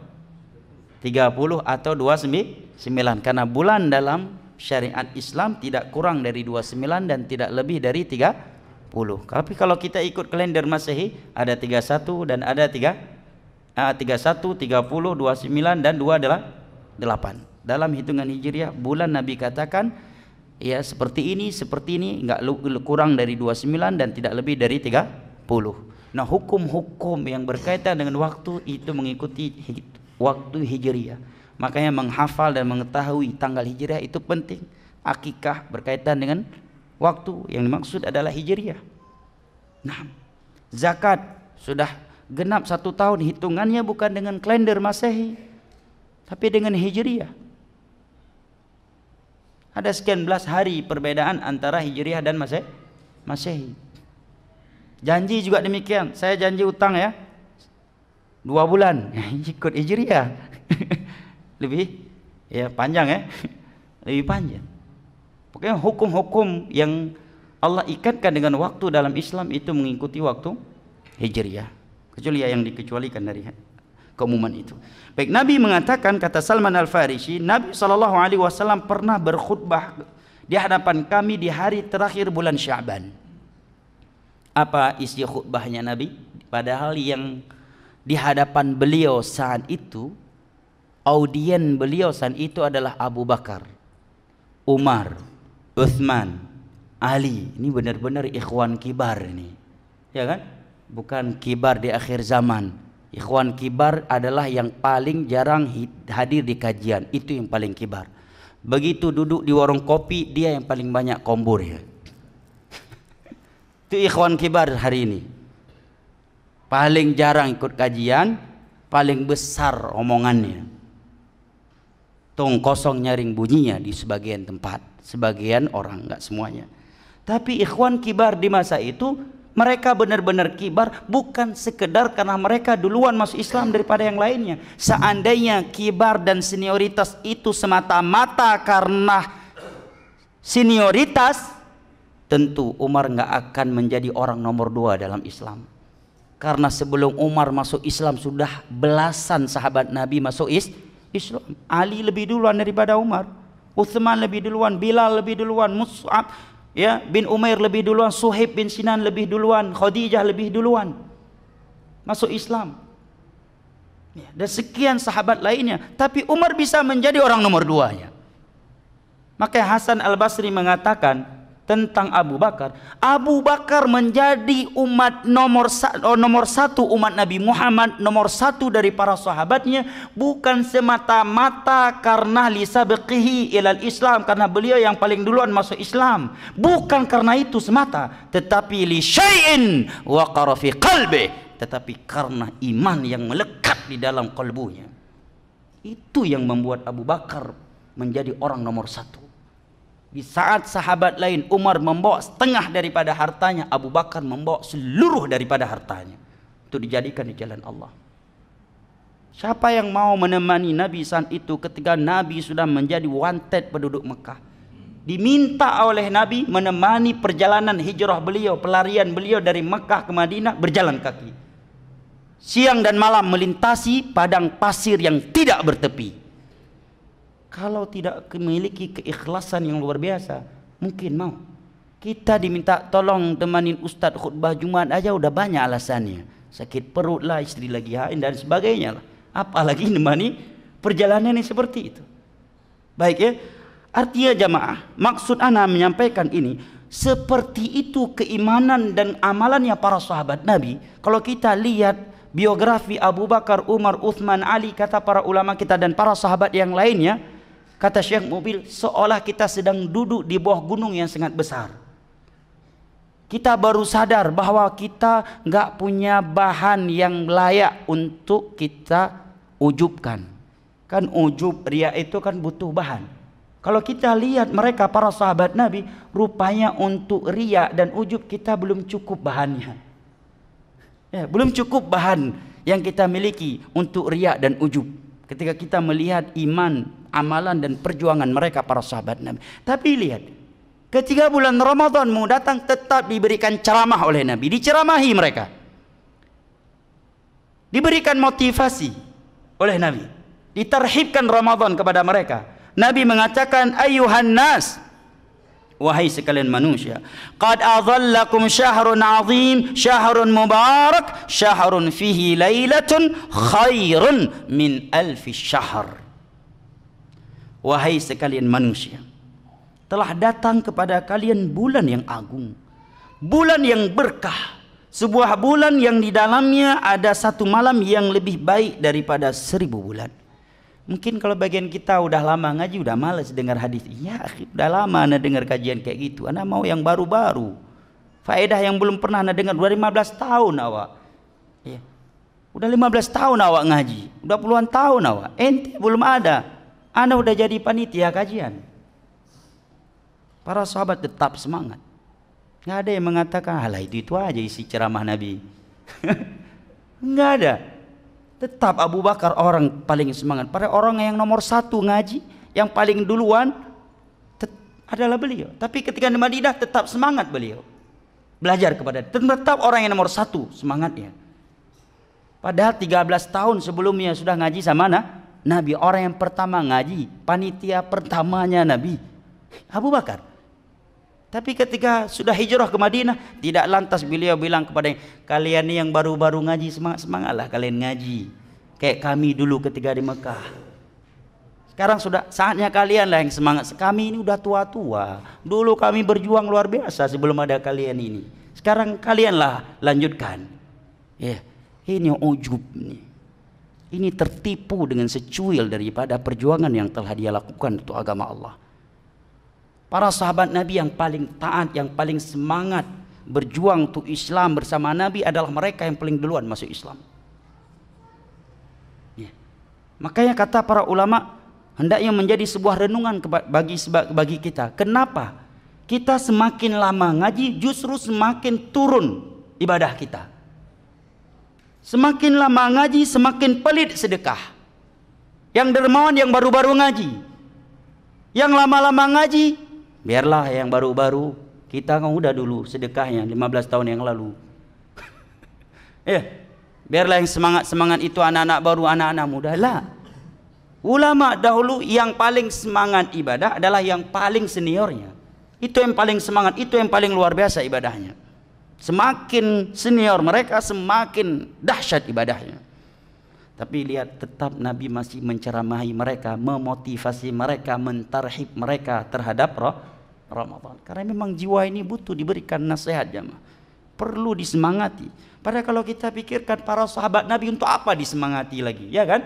30 atau 29, karena bulan dalam syariat Islam tidak kurang dari 29 dan tidak lebih dari 30. Tapi kalau kita ikut kalender Masehi ada 31 dan ada 31, 30, 29 dan 28. Dalam hitungan Hijriah bulan Nabi katakan ya seperti ini, enggak kurang dari 29 dan tidak lebih dari 30. Nah, hukum-hukum yang berkaitan dengan waktu itu mengikuti waktu Hijriah. Makanya menghafal dan mengetahui tanggal Hijriah itu penting. Akikah berkaitan dengan waktu, yang dimaksud adalah Hijriah. Nah, zakat sudah genap 1 tahun, hitungannya bukan dengan kalender Masehi, tapi dengan Hijriah. Ada sekian belas hari perbedaan antara Hijriah dan Masehi. Janji juga demikian. Saya janji utang ya 2 bulan, ikut Hijriah. Lebih ya panjang ya, lebih panjang. Pokoknya hukum-hukum yang Allah ikatkan dengan waktu dalam Islam itu mengikuti waktu Hijriah, kecuali yang dikecualikan dari keumuman itu. Baik, Nabi mengatakan, kata Salman Al-Farisi, Nabi SAW pernah berkhutbah di hadapan kami di hari terakhir bulan Sya'ban. Apa isi khutbahnya Nabi? Padahal yang di hadapan beliau saat itu, audien beliau saat itu adalah Abu Bakar, Umar, Uthman, Ali. Ini benar-benar ikhwan kibar ini, ya kan? Bukan kibar di akhir zaman. Ikhwan kibar adalah yang paling jarang hadir di kajian, itu yang paling kibar. Begitu duduk di warung kopi, dia yang paling banyak kombur ya. Itu ikhwan kibar hari ini. Paling jarang ikut kajian, paling besar omongannya. Tong kosong nyaring bunyinya di sebagian tempat, sebagian orang, enggak semuanya. Tapi ikhwan kibar di masa itu, mereka benar-benar kibar bukan sekedar karena mereka duluan masuk Islam daripada yang lainnya. Seandainya kibar dan senioritas itu semata-mata karena senioritas, tentu Umar nggak akan menjadi orang nomor 2 dalam Islam. Karena sebelum Umar masuk Islam sudah belasan sahabat Nabi masuk Islam. Ali lebih duluan daripada Umar, Uthman lebih duluan, Bilal lebih duluan, Mus'ab ya bin Umair lebih duluan, Suhaib bin Sinan lebih duluan, Khadijah lebih duluan masuk Islam. Ya, dan sekian sahabat lainnya, tapi Umar bisa menjadi orang nomor 2-nya. Maka Hasan Al-Basri mengatakan tentang Abu Bakar, Abu Bakar menjadi umat nomor 1 umat Nabi Muhammad, nomor 1 dari para sahabatnya, bukan semata-mata karena lisabqihi ilal Islam, karena beliau yang paling duluan masuk Islam, bukan karena itu semata, tetapi li syai'in waqara fi qalbi, tetapi karena iman yang melekat di dalam kalbunya. Itu yang membuat Abu Bakar menjadi orang nomor 1. Di saat sahabat lain, Umar membawa setengah daripada hartanya, Abu Bakar membawa seluruh daripada hartanya. Itu dijadikan di jalan Allah. Siapa yang mau menemani Nabi saat itu ketika Nabi sudah menjadi wanted penduduk Mekah? Diminta oleh Nabi menemani perjalanan hijrah beliau, pelarian beliau dari Mekah ke Madinah berjalan kaki. Siang dan malam melintasi padang pasir yang tidak bertepi. Kalau tidak memiliki keikhlasan yang luar biasa, mungkin mau. Kita diminta tolong temanin Ustadz khutbah Jumat aja udah banyak alasannya. Sakit perut lah, istri lagi haid dan sebagainya lah. Apalagi nemani perjalanan yang seperti itu. Baik ya. Artinya jamaah, maksud ana menyampaikan ini, seperti itu keimanan dan amalannya para sahabat Nabi. Kalau kita lihat biografi Abu Bakar, Umar, Uthman, Ali, kata para ulama kita dan para sahabat yang lainnya, kata Syekh Mubil, seolah kita sedang duduk di bawah gunung yang sangat besar. Kita baru sadar bahwa kita nggak punya bahan yang layak untuk kita ujubkan. Kan ujub, riya itu kan butuh bahan. Kalau kita lihat mereka para sahabat Nabi, rupanya untuk riya dan ujub kita belum cukup bahannya. Ya, belum cukup bahan yang kita miliki untuk riya dan ujub. Ketika kita melihat iman, amalan dan perjuangan mereka para sahabat Nabi. Tapi lihat, ketika bulan Ramadan mau datang tetap diberikan ceramah oleh Nabi, diceramahi mereka. Diberikan motivasi oleh Nabi. Ditarhibkan Ramadan kepada mereka. Nabi mengatakan, ayuhan nas, wahai sekalian manusia, qad adhallakum syahrun azim, syahrun mubarak, syahrun fihi lailatun khairun min alfi syahr. Wahai sekalian manusia, telah datang kepada kalian bulan yang agung, bulan yang berkah, sebuah bulan yang di dalamnya ada satu malam yang lebih baik daripada 1000 bulan. Mungkin kalau bagian kita udah lama ngaji udah malas dengar hadis. Ya, udah lama anda dengar kajian kayak gitu. Anda mau yang baru-baru. Faedah yang belum pernah anda dengar. Udah 15 tahun awak. Ya. Udah 15 tahun awak ngaji. Udah puluhan tahun awak. Ente belum ada. Anda udah jadi panitia kajian. Para sahabat tetap semangat. Nggak ada yang mengatakan, halah itu aja isi ceramah Nabi. Nggak ada. Tetap Abu Bakar orang paling semangat. Pada orang yang nomor 1 ngaji, yang paling duluan adalah beliau. Tapi ketika di Madinah tetap semangat beliau belajar kepada. Tetap orang yang nomor 1 semangatnya. Padahal 13 tahun sebelumnya sudah ngaji sama Nabi. Orang yang pertama ngaji, panitia pertamanya Nabi, Abu Bakar. Tapi ketika sudah hijrah ke Madinah, tidak lantas beliau bilang kepada kalian yang baru-baru ngaji, semangat-semangatlah kalian ngaji. Kayak kami dulu ketika di Mekah. Sekarang sudah saatnya kalian lah yang semangat. Kami ini udah tua-tua. Dulu kami berjuang luar biasa sebelum ada kalian ini. Sekarang kalianlah lanjutkan. Ya, ini ujub nih. Ini tertipu dengan secuil daripada perjuangan yang telah dia lakukan untuk agama Allah. Para sahabat Nabi yang paling taat, yang paling semangat berjuang untuk Islam bersama Nabi adalah mereka yang paling duluan masuk Islam. Ya. Makanya kata para ulama, hendaknya menjadi sebuah renungan bagi kita. Kenapa? Kita semakin lama ngaji justru semakin turun ibadah kita. Semakin lama ngaji semakin pelit sedekah. Yang dermawan yang baru-baru ngaji. Yang lama-lama ngaji, biarlah yang baru-baru, kita kan udah dulu sedekahnya 15 tahun yang lalu. Biarlah yang semangat-semangat itu anak-anak baru, anak-anak muda. Lah. Ulama dahulu yang paling semangat ibadah adalah yang paling seniornya. Itu yang paling semangat, itu yang paling luar biasa ibadahnya. Semakin senior mereka, semakin dahsyat ibadahnya. Tapi lihat, tetap Nabi masih menceramahi mereka, memotivasi mereka, mentarhib mereka terhadap Ramadan. Karena memang jiwa ini butuh diberikan nasihat, jemaah. Perlu disemangati. Padahal kalau kita pikirkan para sahabat Nabi untuk apa disemangati lagi, ya kan?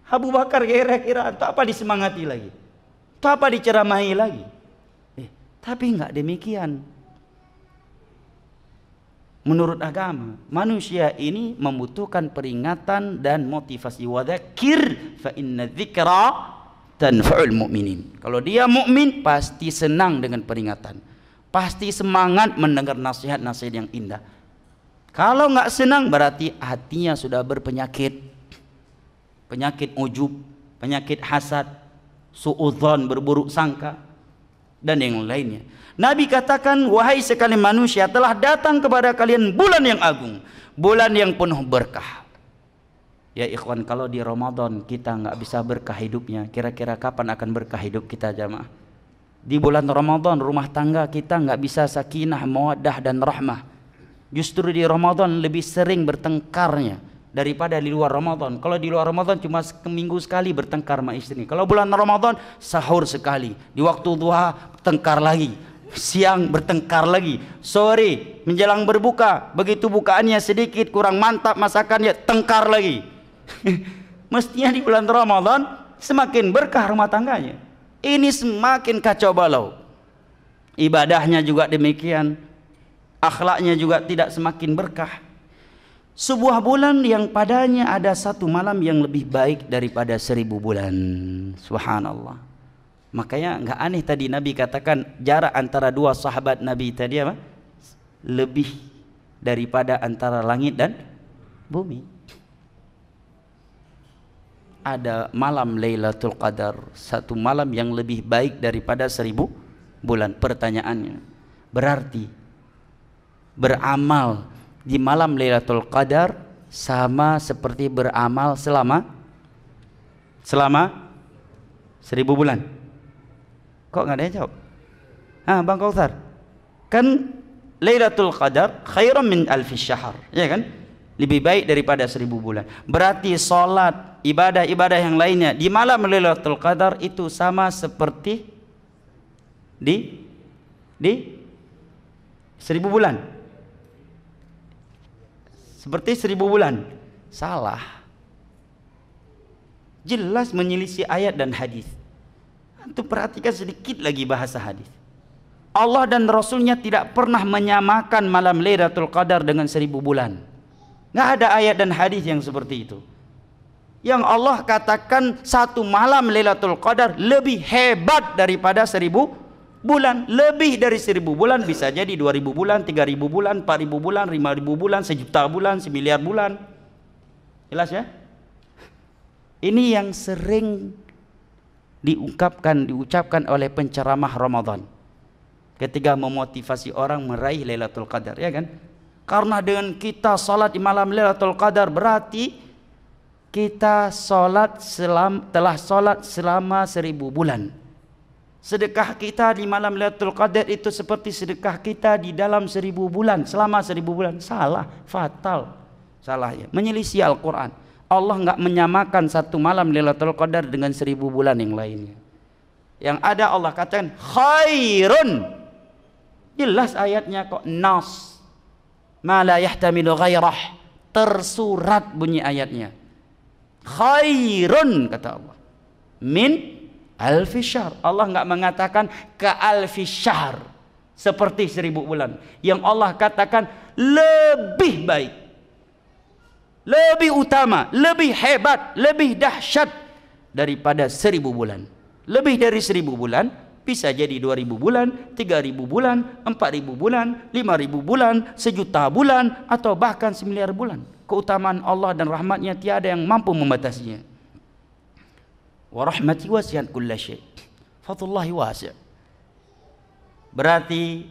Abu Bakar kira-kira untuk apa disemangati lagi? Untuk apa diceramahi lagi? Tapi enggak demikian. Menurut agama, manusia ini membutuhkan peringatan dan motivasi. Wadzakir fa inna dzikra tanfa'ul mu'minin. Kalau dia mukmin pasti senang dengan peringatan. Pasti semangat mendengar nasihat-nasihat yang indah. Kalau enggak senang berarti hatinya sudah berpenyakit. Penyakit ujub, penyakit hasad, suudzon, berburuk sangka, dan yang lainnya. Nabi katakan, wahai sekalian manusia, telah datang kepada kalian bulan yang agung, bulan yang penuh berkah. Ya ikhwan, kalau di Ramadan kita nggak bisa berkah hidupnya, kira-kira kapan akan berkah hidup kita, jamaah? Di bulan Ramadan rumah tangga kita nggak bisa sakinah, mawaddah dan rahmah. Justru di Ramadan lebih sering bertengkarnya daripada di luar Ramadan. Kalau di luar Ramadan cuma seminggu sekali bertengkar sama istri. Kalau bulan Ramadan sahur sekali, di waktu duha tengkar lagi, siang bertengkar lagi, sore menjelang berbuka begitu bukaannya sedikit kurang mantap masakannya tengkar lagi. Mestinya di bulan Ramadan semakin berkah rumah tangganya. Ini semakin kacau balau. Ibadahnya juga demikian, akhlaknya juga tidak semakin berkah. Sebuah bulan yang padanya ada satu malam yang lebih baik daripada 1000 bulan. Subhanallah. Makanya nggak aneh tadi Nabi katakan jarak antara dua sahabat Nabi tadi apa? Lebih daripada antara langit dan bumi. Ada malam Lailatul Qadar, satu malam yang lebih baik daripada 1000 bulan. Pertanyaannya, berarti beramal di malam Lailatul Qadar sama seperti beramal selama 1000 bulan. Kok nggak ada yang jawab? Bang Kautsar, kan Lailatul Qadar khairan min alfi syahr, ya kan? Lebih baik daripada 1000 bulan. Berarti salat, ibadah-ibadah yang lainnya di malam Lailatul Qadar itu sama seperti di 1000 bulan. Seperti 1000 bulan. Salah. Jelas menyelisih ayat dan hadis. Antum perhatikan sedikit lagi bahasa hadis. Allah dan Rasulnya tidak pernah menyamakan malam Lailatul Qadar dengan 1000 bulan. Nggak ada ayat dan hadis yang seperti itu. Yang Allah katakan satu malam Lailatul Qadar lebih hebat daripada 1000 bulan. Lebih dari 1000 bulan bisa jadi 2000 bulan, 3000 bulan, 4000 bulan, 5000 bulan, 1.000.000 bulan, 1 miliar bulan. Jelas ya? Ini yang sering diucapkan oleh penceramah Ramadan ketika memotivasi orang meraih Lailatul Qadar, ya kan? Karena dengan kita salat di malam Lailatul Qadar berarti kita telah salat selama 1000 bulan. Sedekah kita di malam Lailatul Qadar itu seperti sedekah kita di dalam 1000 bulan, selama 1000 bulan. Salah, fatal. Salah ya. Menyelisih Al-Quran. Allah enggak menyamakan satu malam Lailatul Qadar dengan 1000 bulan yang lainnya. Yang ada Allah katakan khairun. Jelas ayatnya kok, nas. Ma la yahtamilu ghairah. Tersurat bunyi ayatnya. Khairun kata Allah. Min alfi syahr. Allah enggak mengatakan ka alfi syahr, seperti 1000 bulan. Yang Allah katakan lebih baik, lebih utama, lebih hebat, lebih dahsyat daripada 1000 bulan. Lebih dari 1000 bulan bisa jadi 2000 bulan, 3000 bulan, 4000 bulan, 5000 bulan, 1.000.000 bulan, atau bahkan 1 miliar bulan. Keutamaan Allah dan rahmatnya tiada yang mampu membatasinya. Wa rahmati wasi'at kulla syai'. Fadlullahi wasi'. Berarti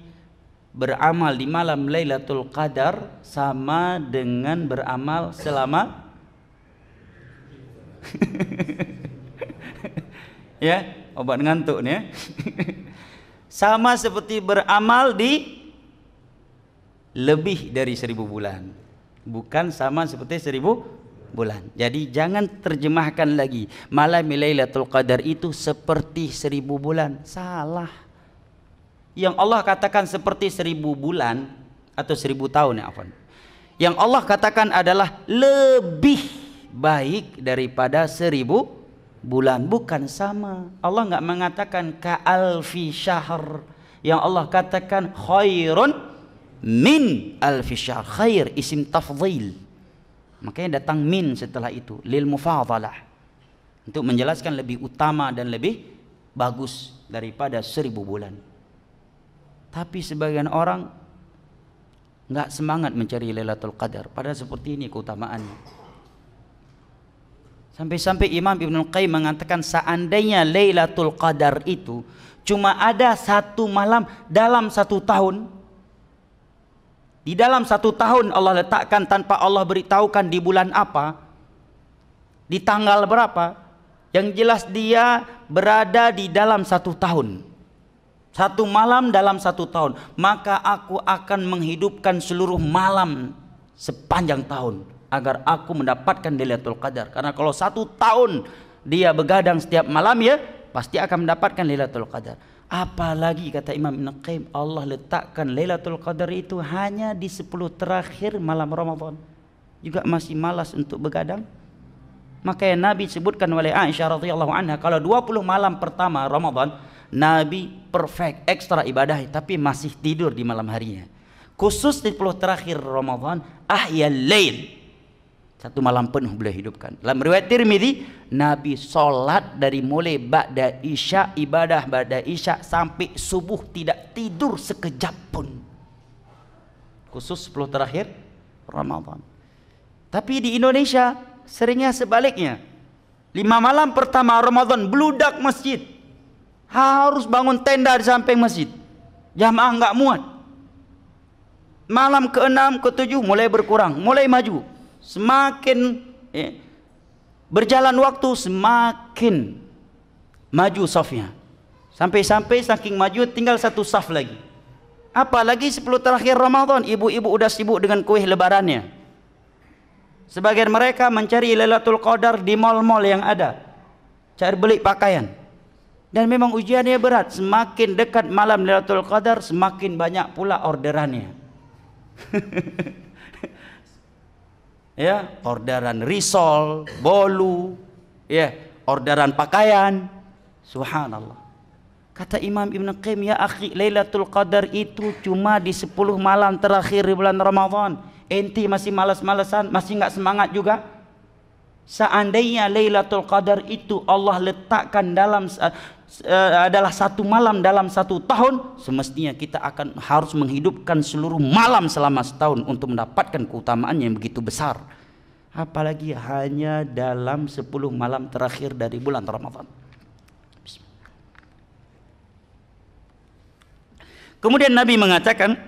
beramal di malam Lailatul Qadar sama dengan beramal selama ya, obat ngantuk nih ya. Sama seperti beramal di lebih dari 1000 bulan. Bukan sama seperti 1000 bulan. Jadi jangan terjemahkan lagi malam Lailatul Qadar itu seperti 1000 bulan. Salah. Yang Allah katakan seperti 1000 bulan atau 1000 tahun ya, afwan. Yang Allah katakan adalah lebih baik daripada 1000 bulan, bukan sama. Allah enggak mengatakan ka alfi syahr. Yang Allah katakan khairun min alfi syahr. Khair isim tafdhil. Makanya datang min setelah itu, lil mufadhalah, untuk menjelaskan lebih utama dan lebih bagus daripada 1000 bulan. Tapi sebagian orang enggak semangat mencari Lailatul Qadar, padahal seperti ini keutamaannya. Sampai-sampai Imam Ibnul Qayyim mengatakan seandainya Lailatul Qadar itu cuma ada satu malam dalam 1 tahun, di dalam 1 tahun Allah letakkan tanpa Allah beritahukan di bulan apa, di tanggal berapa, yang jelas dia berada di dalam 1 tahun. 1 malam dalam 1 tahun, maka aku akan menghidupkan seluruh malam sepanjang tahun agar aku mendapatkan Lailatul Qadar. Karena kalau 1 tahun dia begadang setiap malam ya, pasti akan mendapatkan Lailatul Qadar. Apalagi kata Imam Ibn Qayyim, Allah letakkan Lailatul Qadar itu hanya di 10 terakhir malam Ramadan. Juga masih malas untuk begadang. Makanya Nabi sebutkan oleh Aisyah radhiyallahu anha, kalau 20 malam pertama Ramadan Nabi perfect, ekstra ibadah, tapi masih tidur di malam harinya. Khusus di 10 terakhir Ramadan, ahyal lail, 1 malam penuh beliau hidupkan. Dalam riwayat Tirmidzi, Nabi solat dari mulai ba'da isya, ibadah ba'da isya sampai subuh, tidak tidur sekejap pun. Khusus 10 terakhir Ramadan. Tapi di Indonesia seringnya sebaliknya. 5 malam pertama Ramadan bludak masjid, harus bangun tenda di samping masjid, jamaah enggak muat. Malam ke-6, ke-7 mulai berkurang, mulai maju. Semakin berjalan waktu semakin maju safnya, sampai-sampai saking maju tinggal 1 saf lagi. Apalagi 10 terakhir Ramadan, ibu-ibu udah sibuk dengan kuih lebarannya. Sebagian mereka mencari Lailatul Qadar di mal-mal yang ada, cari beli pakaian. Dan memang ujiannya berat. Semakin dekat malam Lailatul Qadar, semakin banyak pula orderannya. Ya, orderan risol, bolu, ya, orderan pakaian. Subhanallah. Kata Imam Ibn Qayyim, ya akhi, Lailatul Qadar itu cuma di 10 malam terakhir di bulan Ramadan. Enti masih malas-malasan, masih enggak semangat juga. Seandainya Lailatul Qadar itu Allah letakkan dalam adalah 1 malam dalam 1 tahun, semestinya kita akan harus menghidupkan seluruh malam selama setahun untuk mendapatkan keutamaan yang begitu besar. Apalagi hanya dalam 10 malam terakhir dari bulan Ramadan. Kemudian Nabi mengatakan,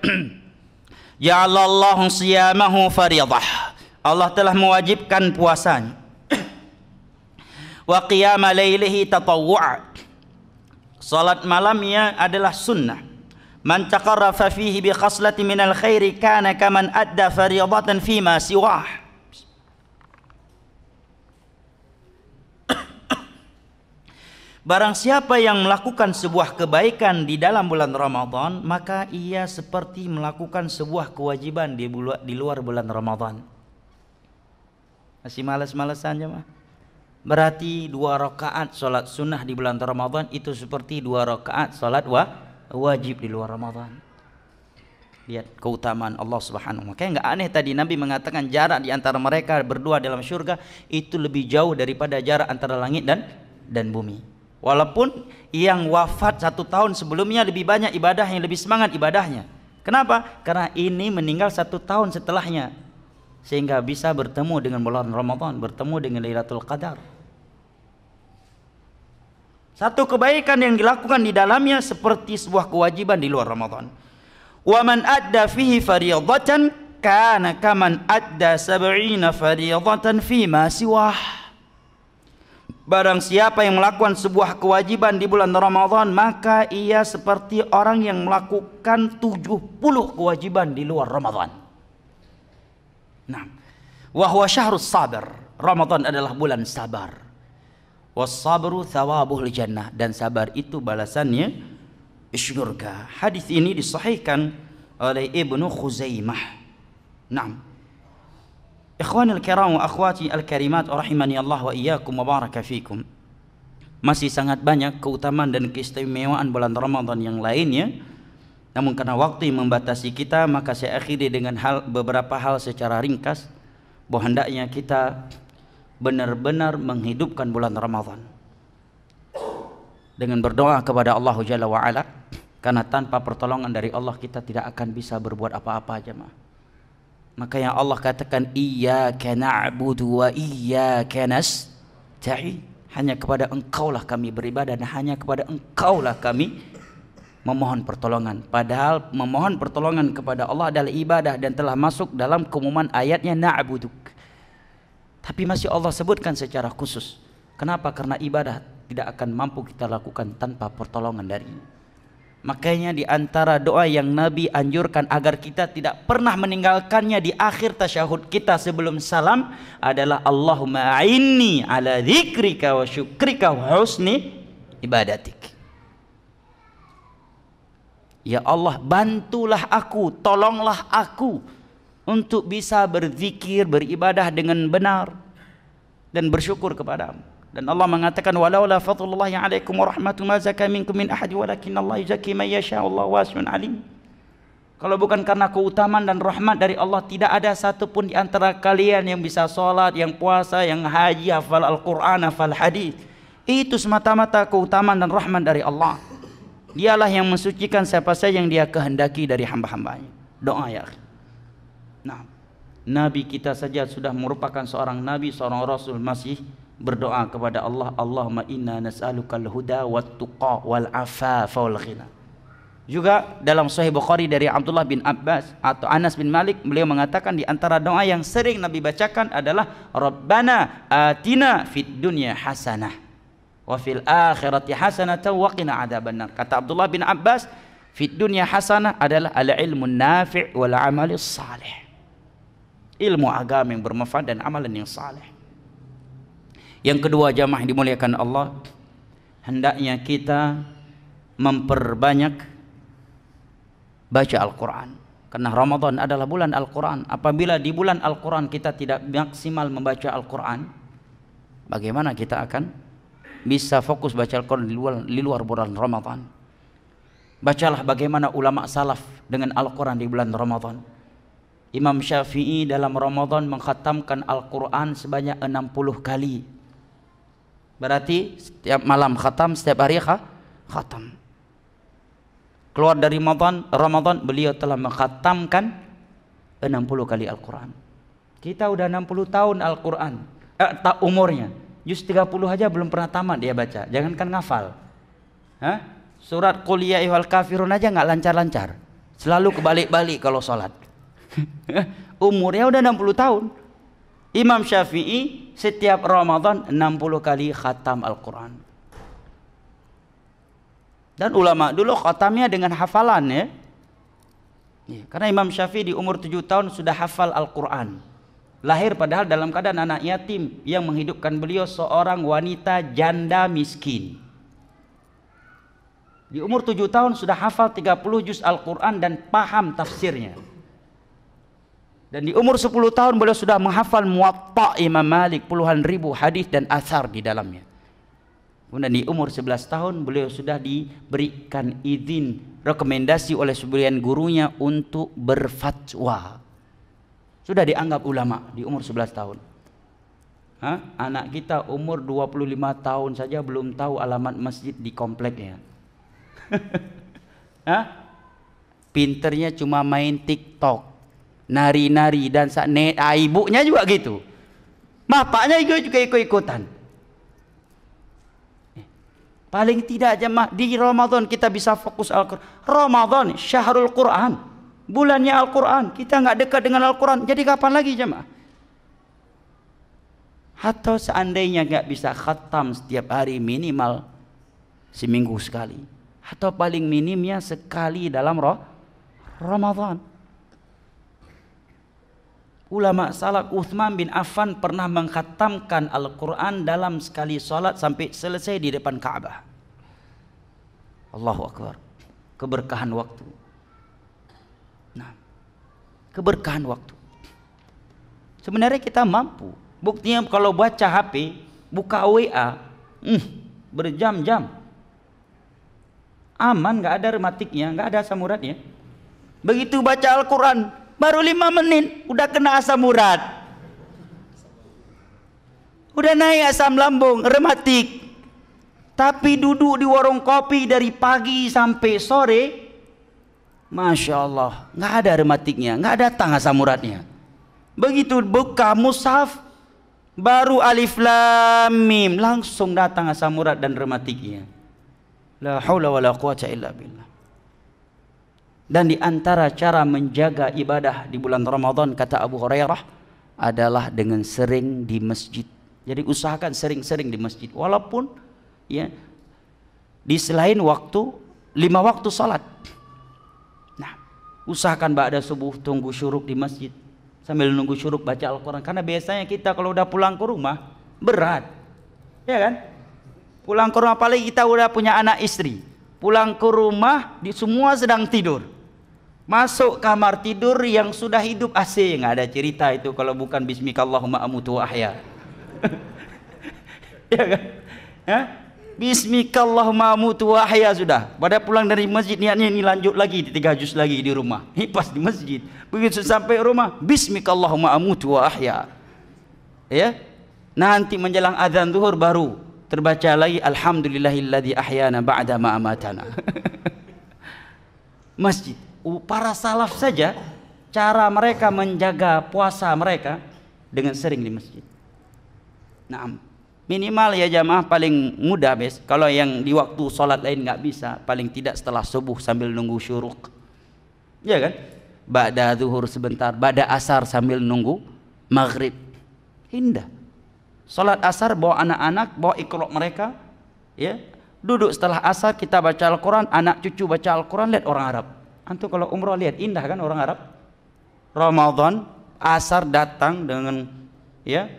ja'alallahu siyamahu fariidah. Allah telah mewajibkan puasanya. Wa qiyama lailihi tatawwu'. Salat malamnya adalah sunnah. Man taqarrafa fihi bi khaslati minal khairi kana kaman adda fariidatan fima siwah. Barang siapa yang melakukan sebuah kebaikan di dalam bulan Ramadan, maka ia seperti melakukan sebuah kewajiban di luar bulan Ramadan. Masih malas-malasan jemaah? Berarti 2 rakaat salat sunnah di bulan Ramadan itu seperti 2 rakaat salat wajib di luar Ramadan. Lihat keutamaan Allah Subhanahu wa taala. Kayak enggak aneh tadi Nabi mengatakan jarak di antara mereka berdua dalam surga itu lebih jauh daripada jarak antara langit dan bumi. Walaupun yang wafat 1 tahun sebelumnya lebih banyak ibadahnya, lebih semangat ibadahnya. Kenapa? Karena ini meninggal 1 tahun setelahnya, sehingga bisa bertemu dengan bulan Ramadan, bertemu dengan Lailatul Qadar. Satu kebaikan yang dilakukan di dalamnya seperti sebuah kewajiban di luar Ramadan. Wa man adda fihi fariidatan kana kaman adda 70 fariidatan fi ma siwah. Barang siapa yang melakukan sebuah kewajiban di bulan Ramadan, maka ia seperti orang yang melakukan 70 kewajiban di luar Ramadan. Nah, wa huwa syahrus sabar. Ramadan adalah bulan sabar. Was-sabru thawabuhul jannah, dan sabar itu balasannya surga. Hadis ini disahihkan oleh Ibnu Khuzaimah. Naam. Ikhwanil kiram wa akhwati al-karimat rahimani Allah wa iyyakum wa baraka fikum. Masih sangat banyak keutamaan dan keistimewaan bulan Ramadan yang lainnya. Namun karena waktu yang membatasi kita, maka saya akhiri dengan beberapa hal secara ringkas, bahwa hendaknya kita benar-benar menghidupkan bulan Ramadan dengan berdoa kepada Allah Jalla wa Ala, karena tanpa pertolongan dari Allah kita tidak akan bisa berbuat apa-apa, jemaah. Maka yang Allah katakan iyyaka na'budu wa iyyaka nasta'in, hanya kepada Engkaulah kami beribadah dan hanya kepada Engkaulah kami memohon pertolongan. Padahal memohon pertolongan kepada Allah adalah ibadah dan telah masuk dalam keumuman ayatnya na'buduk. Tapi masih Allah sebutkan secara khusus. Kenapa? Karena ibadah tidak akan mampu kita lakukan tanpa pertolongan darinya. Makanya di antara doa yang Nabi anjurkan agar kita tidak pernah meninggalkannya di akhir tasyahud kita sebelum salam adalah Allahumma a'inni ala dzikrika wa syukrika wa husni ibadatik. Ya Allah, bantulah aku, tolonglah aku untuk bisa berzikir, beribadah dengan benar dan bersyukur kepadamu. Dan Allah mengatakan walaula fadlullahi 'alaikum wa rahmatuhu ma zaka minkum min ahad walakinnallaha yuzakki man yasha wallahu wasi'un alim. Kalau bukan karena keutamaan dan rahmat dari Allah, tidak ada satupun di antara kalian yang bisa salat, yang puasa, yang haji, hafal Al-Qur'an, hafal hadis. Itu semata-mata keutamaan dan rahmat dari Allah. Dialah yang mensucikan siapa saja yang Dia kehendaki dari hamba-hambanya. Doa ya. Nah, Nabi kita saja sudah merupakan seorang nabi, seorang rasul, masih berdoa kepada Allah, Allahumma inna nas'alukal huda wat tuqa wal afafa wal ghina. Juga dalam Sahih Bukhari dari Abdullah bin Abbas atau Anas bin Malik, beliau mengatakan di antara doa yang sering Nabi bacakan adalah Rabbana atina fid dunya hasanah wa fil akhirati hasanatan wa qina adzabannar. Kata Abdullah bin Abbas, fid dunya hasanah adalah al-ilmun nafi' wal amalis salih. Ilmu agama yang bermanfaat dan amalan yang saleh. Yang kedua, jamaah yang dimuliakan Allah, hendaknya kita memperbanyak baca Al-Quran, karena Ramadan adalah bulan Al-Quran. Apabila di bulan Al-Quran kita tidak maksimal membaca Al-Quran, bagaimana kita akan bisa fokus baca Al-Quran di luar bulan Ramadan? Bacalah bagaimana ulama salaf dengan Al-Quran di bulan Ramadan. Imam Syafi'i dalam Ramadan mengkhatamkan Al-Quran sebanyak 60 kali. Berarti setiap malam khatam, setiap hari khatam. Keluar dari Ramadan beliau telah mengkhatamkan 60 kali Al-Quran. Kita udah 60 tahun Al-Quran umurnya, juz 30 aja belum pernah tamat dia baca, jangankan ngafal. Surat Qul ya ayyuhal kafirun aja nggak lancar-lancar, selalu kebalik-balik kalau sholat. Umurnya udah 60 tahun. Imam Syafi'i setiap Ramadan 60 kali khatam Al-Quran. Dan ulama dulu khatamnya dengan hafalan ya. Karena Imam Syafi'i di umur 7 tahun sudah hafal Al-Quran. Lahir padahal dalam keadaan anak yatim, yang menghidupkan beliau seorang wanita janda miskin. Di umur 7 tahun sudah hafal 30 juz Al-Quran dan paham tafsirnya. Dan di umur 10 tahun beliau sudah menghafal Muwatta Imam Malik, puluhan ribu hadis dan athar di dalamnya. Kemudian di umur 11 tahun beliau sudah diberikan izin, rekomendasi oleh sebagian gurunya untuk berfatwa. Sudah dianggap ulama di umur 11 tahun. Anak kita umur 25 tahun saja belum tahu alamat masjid di kompleknya. Pinternya cuma main TikTok, nari-nari dan ibunya juga gitu. Bapaknya juga ikut-ikutan. Paling tidak jemaah di Ramadan kita bisa fokus Al-Quran. Ramadan syahrul Quran, bulannya Al-Quran. Kita nggak dekat dengan Al-Quran, jadi kapan lagi jemaah? Atau seandainya nggak bisa khatam setiap hari, minimal seminggu sekali, atau paling minimnya sekali dalam Ramadan. Ulama salaf Uthman bin Affan pernah mengkhatamkan Al-Quran dalam sekali salat sampai selesai di depan Ka'bah. Allahu Akbar. Keberkahan waktu. Nah, keberkahan waktu. Sebenarnya kita mampu. Buktinya kalau baca HP, buka WA, berjam-jam. Aman, nggak ada rematiknya, nggak ada asam uratnya. Begitu baca Al-Quran, baru 5 menit udah kena asam urat, udah naik asam lambung, rematik. Tapi duduk di warung kopi dari pagi sampai sore, Masya Allah, nggak ada rematiknya, nggak datang asam uratnya. Begitu buka mushaf, baru alif lam mim, langsung datang asam urat dan rematiknya. La haula wala quwata illa billah. Dan di antara cara menjaga ibadah di bulan Ramadan, kata Abu Hurairah, adalah dengan sering di masjid. Jadi usahakan sering-sering di masjid, walaupun ya di selain waktu 5 waktu salat. Nah, usahakan ba'da subuh tunggu syuruk di masjid, sambil nunggu syuruk baca Al-Quran. Karena biasanya kita kalau udah pulang ke rumah berat, ya kan? Pulang ke rumah, apalagi kita udah punya anak istri, pulang ke rumah semua sedang tidur. Masuk kamar tidur yang sudah hidup AC, nggak ada cerita itu kalau bukan bismikallahumma amutu wa ahya. Ya kan? Bismikallahumma amutu wa ahya sudah. Pada pulang dari masjid niatnya ini lanjut lagi 3 juz lagi di rumah. Ini pas di masjid. Begitu sampai rumah, bismikallahumma amutu wa ahya. Ya. Nanti menjelang azan zuhur baru terbaca lagi alhamdulillahilladzi ahyana ba'da ma amatana. Masjid. Para salaf saja cara mereka menjaga puasa mereka dengan sering di masjid. Nah, minimal ya jamaah paling mudah kalau yang di waktu sholat lain nggak bisa, paling tidak setelah subuh sambil nunggu syuruk, ya kan? Ba'da zuhur sebentar, ba'da asar sambil nunggu maghrib. Indah. Sholat asar bawa anak-anak, bawa iqra mereka, ya. Duduk setelah asar kita baca Al-Quran, anak cucu baca Al-Quran, lihat orang Arab. Antum kalau umroh lihat, indah kan orang Arab. Ramadan asar datang dengan ya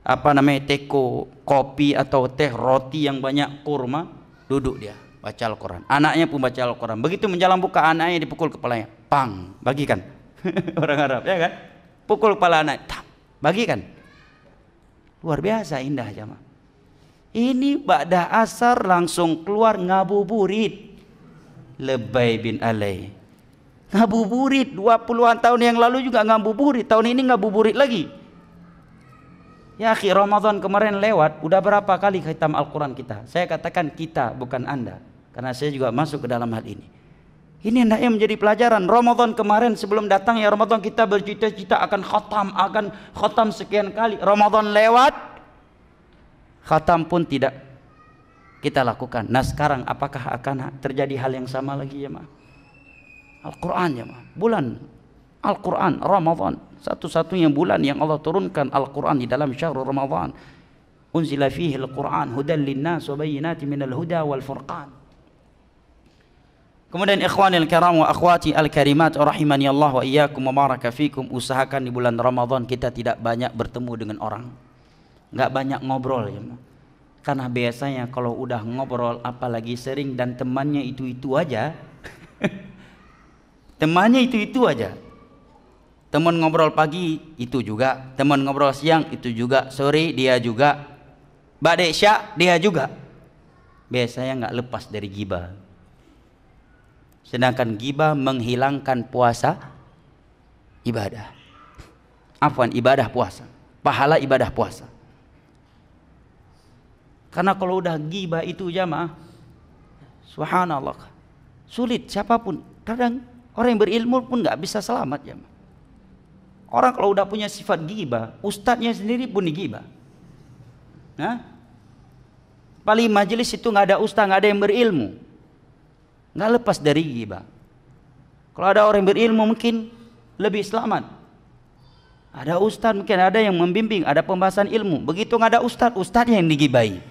apa namanya, teko kopi atau teh roti yang banyak kurma, duduk dia baca Al-Quran, anaknya pun baca Al-Quran. Begitu menjelang buka, anaknya dipukul kepalanya, pang, bagikan. Orang Arab ya kan, pukul kepala anak, bagikan. Luar biasa indah jamaah. Ini ba'da asar langsung keluar ngabuburit. Lebay bin alay, ngabuburit. 20-an tahun yang lalu juga ngabuburit, tahun ini ngabuburit lagi. Ya akhi, Ramadan kemarin lewat, udah berapa kali khatam Al-Quran kita? Saya katakan kita, bukan anda, karena saya juga masuk ke dalam hal ini. Ini hendaknya menjadi pelajaran. Ramadan kemarin sebelum datang ya Ramadan, kita bercita-cita akan khatam sekian kali. Ramadan lewat, khatam pun tidak kita lakukan. Nah sekarang apakah akan terjadi hal yang sama lagi ya ma? Al-Quran ya ma, bulan Al-Quran Ramadan, satu-satunya bulan yang Allah turunkan Al-Quran di dalam syahrul Ramadan. Unzila fihi Al-Quran hudan linnas wa bayyinatin minal huda wal furqan. Kemudian ikhwanil kiram wa akhwati al-karimat rahimani Allah wa iyyakum wa baraka fikum, usahakan di bulan Ramadan kita tidak banyak bertemu dengan orang. Enggak banyak ngobrol ya. Karena biasanya kalau udah ngobrol apalagi sering dan temannya itu-itu aja. Temannya itu-itu aja. Teman ngobrol pagi itu juga, teman ngobrol siang itu juga, sore dia juga, ba'da isya dia juga. Biasanya enggak lepas dari ghibah. Sedangkan ghibah menghilangkan puasa ibadah. Afwan, ibadah puasa. Pahala ibadah puasa. Karena kalau udah ghibah itu jamaah, subhanallah, sulit siapapun. Kadang orang yang berilmu pun nggak bisa selamat jamaah. Orang kalau udah punya sifat ghibah, ustadznya sendiri pun dighibah. Paling majelis itu nggak ada ustadz, nggak ada yang berilmu, nggak lepas dari ghibah. Kalau ada orang yang berilmu mungkin lebih selamat. Ada ustadz mungkin ada yang membimbing, ada pembahasan ilmu. Begitu nggak ada ustadz, ustadznya yang digibahi.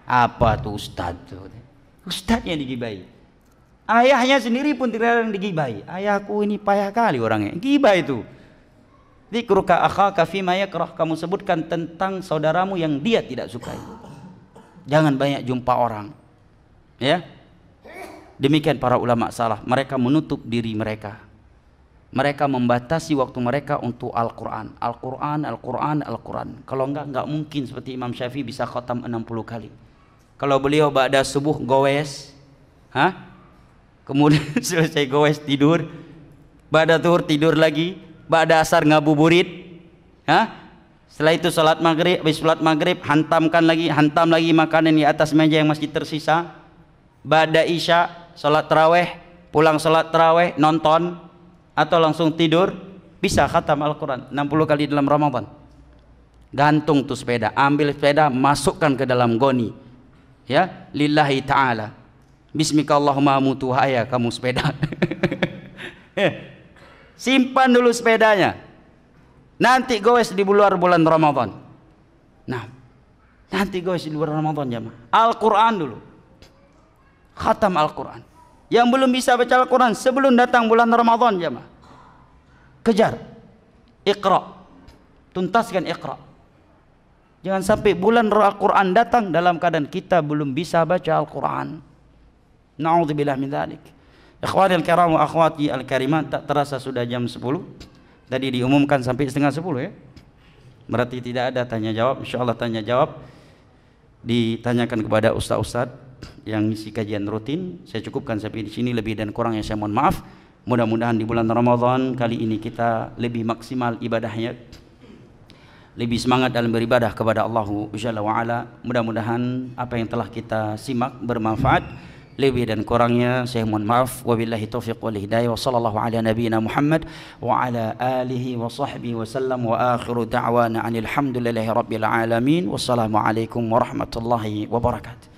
Apa tuh ustadz tuh? Ustadznya digibahi. Ayahnya sendiri pun tidak ada yang digibahi. Ayahku ini payah kali orangnya. Gibah itu. Dzikruka akhaka fima yakrah, kamu sebutkan tentang saudaramu yang dia tidak sukai. Jangan banyak jumpa orang. Ya. Demikian para ulama salaf, mereka menutup diri mereka. Mereka membatasi waktu mereka untuk Al-Quran. Al-Quran, Al-Quran, Al-Quran. Kalau enggak mungkin seperti Imam Syafi'i bisa khatam 60 kali. Kalau beliau ba'da subuh gowes, kemudian selesai gowes tidur, ba'da zuhur tidur lagi, ba'da asar ngabuburit, setelah itu salat maghrib, habis salat maghrib hantam lagi makanan di atas meja yang masih tersisa, ba'da isya salat tarawih, pulang salat tarawih nonton atau langsung tidur, bisa khatam Al-Quran 60 kali dalam Ramadan. Gantung tuh sepeda, ambil sepeda, masukkan ke dalam goni, ya, lillahi ta'ala, bismika Allahumma amutu, haya kamu sepeda. Simpan dulu sepedanya, nanti goes di bulan Ramadan. Nah, nanti goes di bulan Ramadan jamaah, Al-Quran dulu, khatam Al-Quran. Yang belum bisa baca Al-Quran sebelum datang bulan Ramadan jamaah, kejar, iqra, tuntaskan iqra. Jangan sampai bulan Al-Quran datang dalam keadaan kita belum bisa baca Al-Quran. Na'udzubillah min dzalik. Ikhwanil kiram wa akhwati al-karimat, tak terasa sudah jam 10. Tadi diumumkan sampai setengah 10 ya. Berarti tidak ada tanya jawab. Insyaallah tanya jawab ditanyakan kepada ustaz-ustaz yang ngisi kajian rutin. Saya cukupkan sampai di sini, lebih dan kurangnya saya mohon maaf. Mudah-mudahan di bulan Ramadan kali ini kita lebih maksimal ibadahnya, lebih semangat dalam beribadah kepada Allah Jalla wa Ala. Mudah-mudahan apa yang telah kita simak bermanfaat. Lebih dan kurangnya saya mohon maaf. Wabillahi taufiq wal hidayah. Wa sallallahu ala nabiyyina Muhammad wa ala alihi wa sahbihi wa sallam. Wa akhiru da'wana anil hamdulillahi rabbil alamin. Wassalamu alaikum warahmatullahi wabarakatuh.